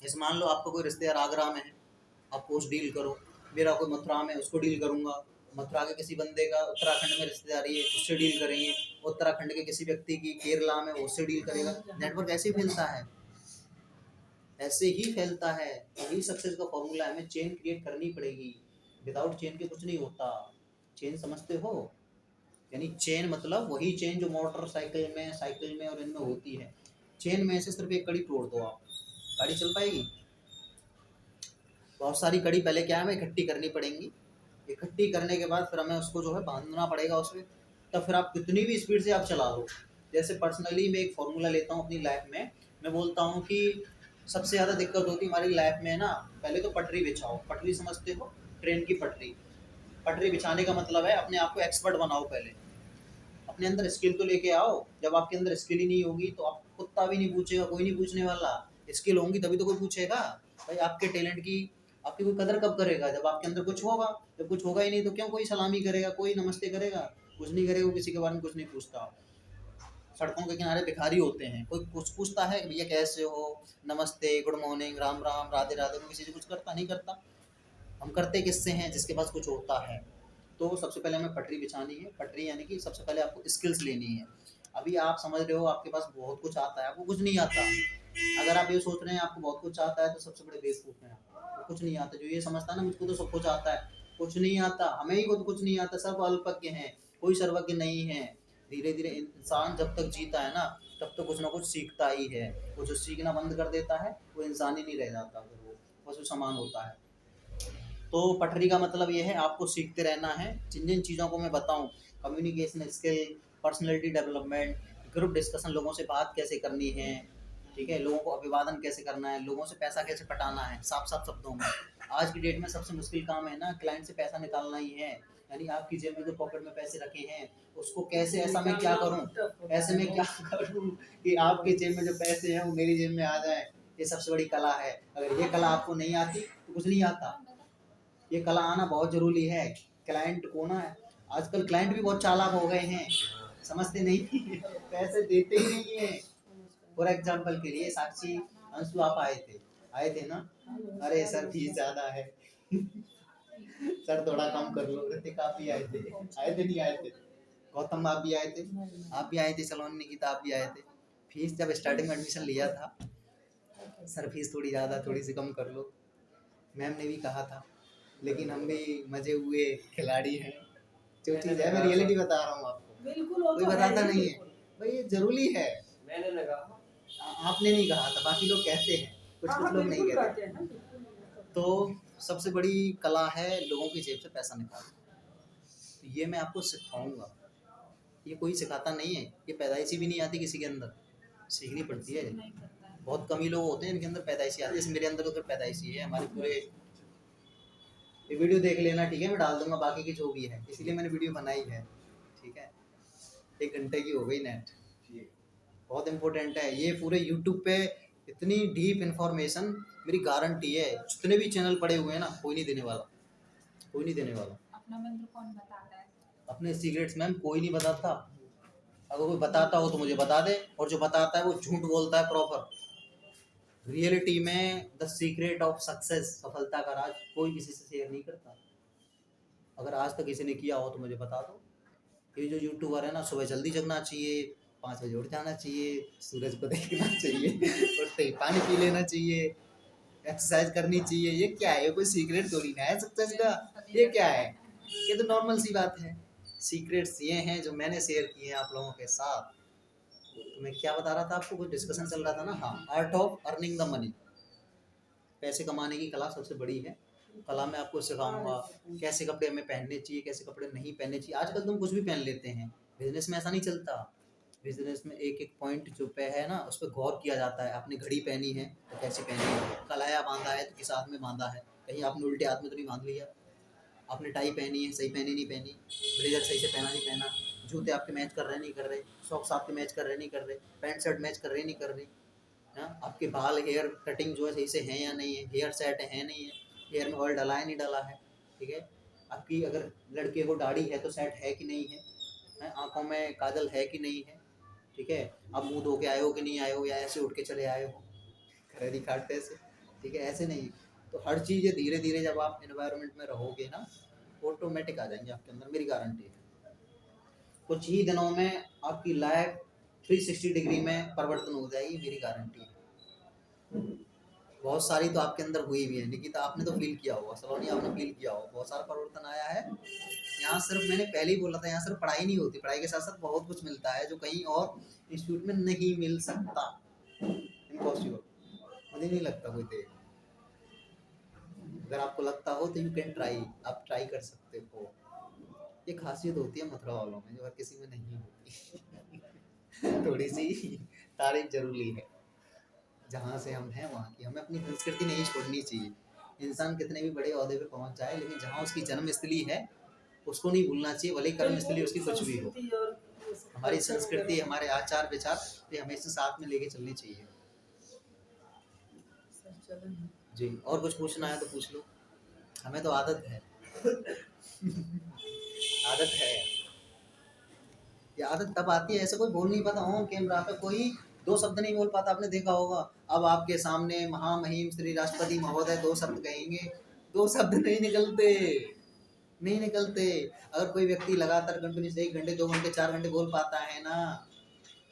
जैसे मान लो आपका कोई रिश्तेदार आगरा में है, आपको उस डील करो। मेरा कोई मथुरा में, उसको डील करूँगा। मथुरा के किसी बंदे का उत्तराखंड में रिश्तेदारी है, उससे डील करेंगे। उत्तराखंड के किसी व्यक्ति की केरला में, उससे डील करेगा। नेटवर्क ऐसे ही फैलता है, ऐसे ही फैलता है। यही सक्सेस का फॉर्मूला है, हमें चेन क्रिएट करनी पड़ेगी। विदाउट चेन के कुछ नहीं होता। चेन समझते हो? यानी चेन मतलब वही चेन जो मोटरसाइकिल में, साइकिल में और इनमें होती है। चेन में से सिर्फ एक कड़ी तोड़ दो आप, गाड़ी चल पाएगी? बहुत सारी कड़ी पहले क्या है, हमें इकट्ठी करनी पड़ेंगी। इकट्ठी करने के बाद फिर हमें उसको जो है बांधना पड़ेगा उसमें, तब फिर आप कितनी भी स्पीड से आप चला लो। जैसे पर्सनली मैं एक फार्मूला लेता हूँ अपनी लाइफ में, मैं बोलता हूँ कि सबसे ज़्यादा दिक्कत होती है हमारी लाइफ में ना, पहले तो पटरी बिछाओ। पटरी समझते हो? ट्रेन की पटरी। पटरी बिछाने का मतलब है अपने आप को एक्सपर्ट बनाओ। पहले अपने अंदर स्किल तो लेके आओ। जब आपके अंदर स्किल ही नहीं होगी तो आप कुत्ता भी नहीं पूछेगा, कोई नहीं पूछने वाला। स्किल होंगी तभी तो कोई पूछेगा। भाई आपके टैलेंट की आपकी कोई कदर कब करेगा? जब आपके अंदर कुछ होगा। जब कुछ होगा ही नहीं तो क्यों कोई सलामी करेगा, कोई नमस्ते करेगा? कुछ नहीं करेगा, किसी के बारे में कुछ नहीं पूछता। सड़कों के किनारे भिखारी होते हैं, कोई कुछ पूछता है भैया कैसे हो, नमस्ते, गुड मॉर्निंग, राम राम, राधे राधे, कोई किसी से कुछ करता नहीं करता। हम करते किससे हैं? जिसके पास कुछ होता है। तो सबसे पहले हमें पटरी बिछानी है। पटरी यानी कि सबसे पहले आपको स्किल्स लेनी है। अभी आप समझ रहे हो आपके पास बहुत कुछ आता है, आपको कुछ नहीं आता। अगर आप ये सोच रहे हैं आपको बहुत कुछ आता है तो सबसे बड़े बेवकूफ़ हैं आप। कुछ नहीं आता। जो ये समझता है ना मुझको तो सब कुछ आता है, कुछ नहीं आता। हमें ही खुद कुछ नहीं आता। सब अल्पज्ञ हैं, कोई सर्वज्ञ नहीं है। धीरे धीरे इंसान जब तक जीता है ना तब तो कुछ ना कुछ सीखता ही है। वो जो सीखना बंद कर देता है वो इंसान ही नहीं रह जाता, फिर वो पशु समान होता है। तो पटरी का मतलब ये है आपको सीखते रहना है। जिन जिन चीज़ों को मैं बताऊँ, communication skill, personality development, group discussion, लोगों से बात कैसे करनी है, ठीक है, लोगों को अभिवादन कैसे करना है, लोगों से पैसा कैसे पटाना है साफ साफ शब्दों में। आज की डेट में सबसे मुश्किल काम है ना क्लाइंट से पैसा निकालना ही है। यानी आपकी जेब में जो पॉकेट में पैसे रखे हैं उसको कैसे, ऐसा मैं क्या करूं, ऐसे में क्या करूं कि आपके जेब में जो पैसे हैं वो मेरी जेब में आ जाए। ये सबसे बड़ी कला है। अगर ये कला आपको नहीं आती तो कुछ नहीं आता। ये कला आना बहुत ज़रूरी है। क्लाइंट को ना, आजकल क्लाइंट भी बहुत चालाक हो गए हैं, समझते नहीं पैसे देते ही नहीं है। फॉर एग्जाम्पल के लिए साक्षी, अंशु आप आए थे ना, अरे सर फीस ज़्यादा है सर थोड़ा कम कर लो। ऋतिक आप भी आए थे नहीं आए थे? गौतम आप भी आए थे? आप भी आए थे? सलोनी निकिता आप भी आए थे? फीस जब स्टार्टिंग में एडमिशन लिया था, सर फीस थोड़ी ज़्यादा, थोड़ी सी कम कर लो, मैम ने भी कहा था। लेकिन हम भी मजे हुए खिलाड़ी हैं। जो चीज़ है मैं रियलिटी बता रहा हूँ आपको, बिल्कुल कोई बताता नहीं है भाई, ये जरूरी है। मैंने लगा, आपने नहीं कहा था, बाकी लोग कहते हैं, कुछ कुछ लोग नहीं कहते। तो सबसे बड़ी कला है लोगों की जेब से पैसा निकालना। तो ये मैं आपको सिखाऊंगा। ये कोई सिखाता नहीं है, ये पैदाइशी भी नहीं आती किसी के अंदर, सीखनी पड़ती है। बहुत कम ही लोग होते हैं इनके अंदर पैदाइशी आती है। जैसे मेरे अंदर तो पैदाइशी है। हमारे पूरे, ये वीडियो देख लेना, ठीक है, मैं डाल दूंगा बाकी की जो भी है, इसीलिए मैंने वीडियो बनाई है, ठीक है। 1 घंटे की हो गई नेट, बहुत इंपॉर्टेंट है ये। पूरे यूट्यूब पे इतनी डीप इंफॉर्मेशन, मेरी गारंटी है जितने भी चैनल पड़े हुए हैं ना, कोई नहीं देने वाला, कोई नहीं देने वाला। अपना मंत्र कौन बताता है? अपने सीक्रेट्स मैम कोई नहीं बताता। अगर कोई बताता हो तो मुझे बता दे, और जो बताता है वो झूठ बोलता है प्रॉपर। रियलिटी में द सीक्रेट ऑफ सक्सेस, सफलता का राज कोई किसी से शेयर नहीं करता। अगर आज तक किसी ने किया हो तो मुझे बता दो। ये जो यूट्यूबर है ना, सुबह जल्दी जगना चाहिए, 5 बजे उठ जाना चाहिए, सूरज को देखना चाहिए उठते ही पानी पी लेना चाहिए, एक्सरसाइज करनी चाहिए, ये क्या है? ये कोई सीक्रेट थोड़ी ना है सक्सेस का। ये क्या है? ये तो नॉर्मल सी बात है। सीक्रेट्स ये हैं जो मैंने शेयर किए हैं आप लोगों के साथ। तो मैं क्या बता रहा था आपको, कुछ डिस्कशन चल रहा था ना। हाँ, art of earning the money, पैसे कमाने की कला सबसे बड़ी है। कला में आपको सिखाऊंगा कैसे कपड़े हमें पहनने चाहिए, कैसे कपड़े नहीं पहनने चाहिए। आजकल तुम कुछ भी पहन लेते हैं, बिजनेस में ऐसा नहीं चलता। बिजनेस में एक एक पॉइंट जो पे है ना उस पर गौर किया जाता है। आपने घड़ी पहनी है तो कैसे पहनी है, कलाया बांधा है तो किस हाथ में बांधा है, कहीं आपने उल्टे हाथ में तो नहीं बांध लिया। आपने टाई पहनी है, सही पहनी नहीं पहनी, ब्लेजर सही से पहना नहीं पहना, जूते आपके मैच कर रहे नहीं कर रहे, सॉक्स आपके मैच कर रहे नहीं कर रहे, पैंट शर्ट मैच कर रहे नहीं कर रहे, हाँ, आपके बाल हेयर कटिंग जो है सही से है या नहीं है, हेयर सेट है नहीं है, हेयर में ऑयल डाला है नहीं डाला है, ठीक है। आपकी अगर लड़के को दाढ़ी है तो सेट है कि नहीं है, आंखों में काजल है कि नहीं है, ठीक है। आप मुंह धो के आए हो कि नहीं आए हो, या ऐसे उठ के चले आए हो खरीदी खाटे से, ठीक है, ऐसे नहीं। तो हर चीज़ ये धीरे धीरे जब आप एनवायरनमेंट में रहोगे ना ऑटोमेटिक आ जाएंगे आपके अंदर, मेरी गारंटी है। कुछ ही दिनों में आपकी लाइफ 360 डिग्री में परिवर्तन हो जाएगी, मेरी गारंटी है। बहुत सारी तो आपके अंदर हुई भी है, निकिता आपने तो फील किया होगा, सलोनी आपने फील किया होगा, बहुत सारा परिवर्तन आया है। यहाँ सिर्फ मैंने पहले ही बोला था, यहाँ सिर्फ पढ़ाई नहीं होती, पढ़ाई के साथ साथ बहुत कुछ मिलता है जो कहीं और इंस्टीट्यूट में नहीं मिल सकता। इम्पॉसिबल, मुझे नहीं लगता कोई देगा। अगर आपको लगता हो तो यू कैन ट्राई, आप ट्राई कर सकते हो। ये खासियत होती है मथुरा वालों में जो हर किसी में नहीं होती थोड़ी सी तारीफ जरूरी है। जहाँ से हम हैं वहाँ की, हमें अपनी संस्कृति नहीं छोड़नी चाहिए। इंसान कितने भी बड़े ओहदे पे पहुँच जाए, लेकिन जहाँ उसकी जन्मस्थली है उसको नहीं भूलना चाहिए, भले कर्मस्थली उसकी कुछ भी हो। हमारी संस्कृति, हमारे आचार विचार ये हमेशा साथ में लेके चलनी चाहिए। जी, और कुछ पूछना है तो पूछ लो, हमें तो आदत है आदत है। ये आदत तब आती है, ऐसे कोई बोल नहीं पाता हूँ कैमरा पे, कोई 2 शब्द नहीं बोल पाता, आपने देखा होगा। अब आपके सामने महामहिम श्री राष्ट्रपति महोदय 2 शब्द कहेंगे, 2 शब्द नहीं निकलते। नहीं निकलते। अगर कोई व्यक्ति लगातार कंटिन्यू से 1 घंटे 2 घंटे 4 घंटे बोल पाता है ना,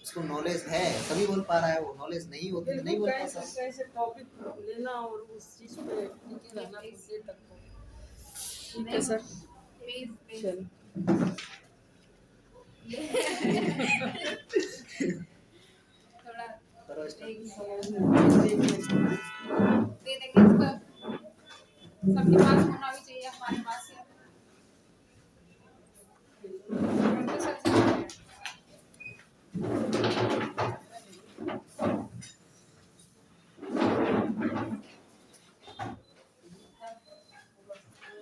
उसको नॉलेज है तभी बोल पा रहा है। वो नॉलेज नहीं होती तो नहीं बोल कैसे पाता। कैसे टॉपिक लेना और उस चीज पे टिके रहना कुछ देर तक तो ठीक है सर। प्लीज प्लीज चलो थोड़ा करो स्टार्ट। एक समझ में दे देंगे इसको सबके पास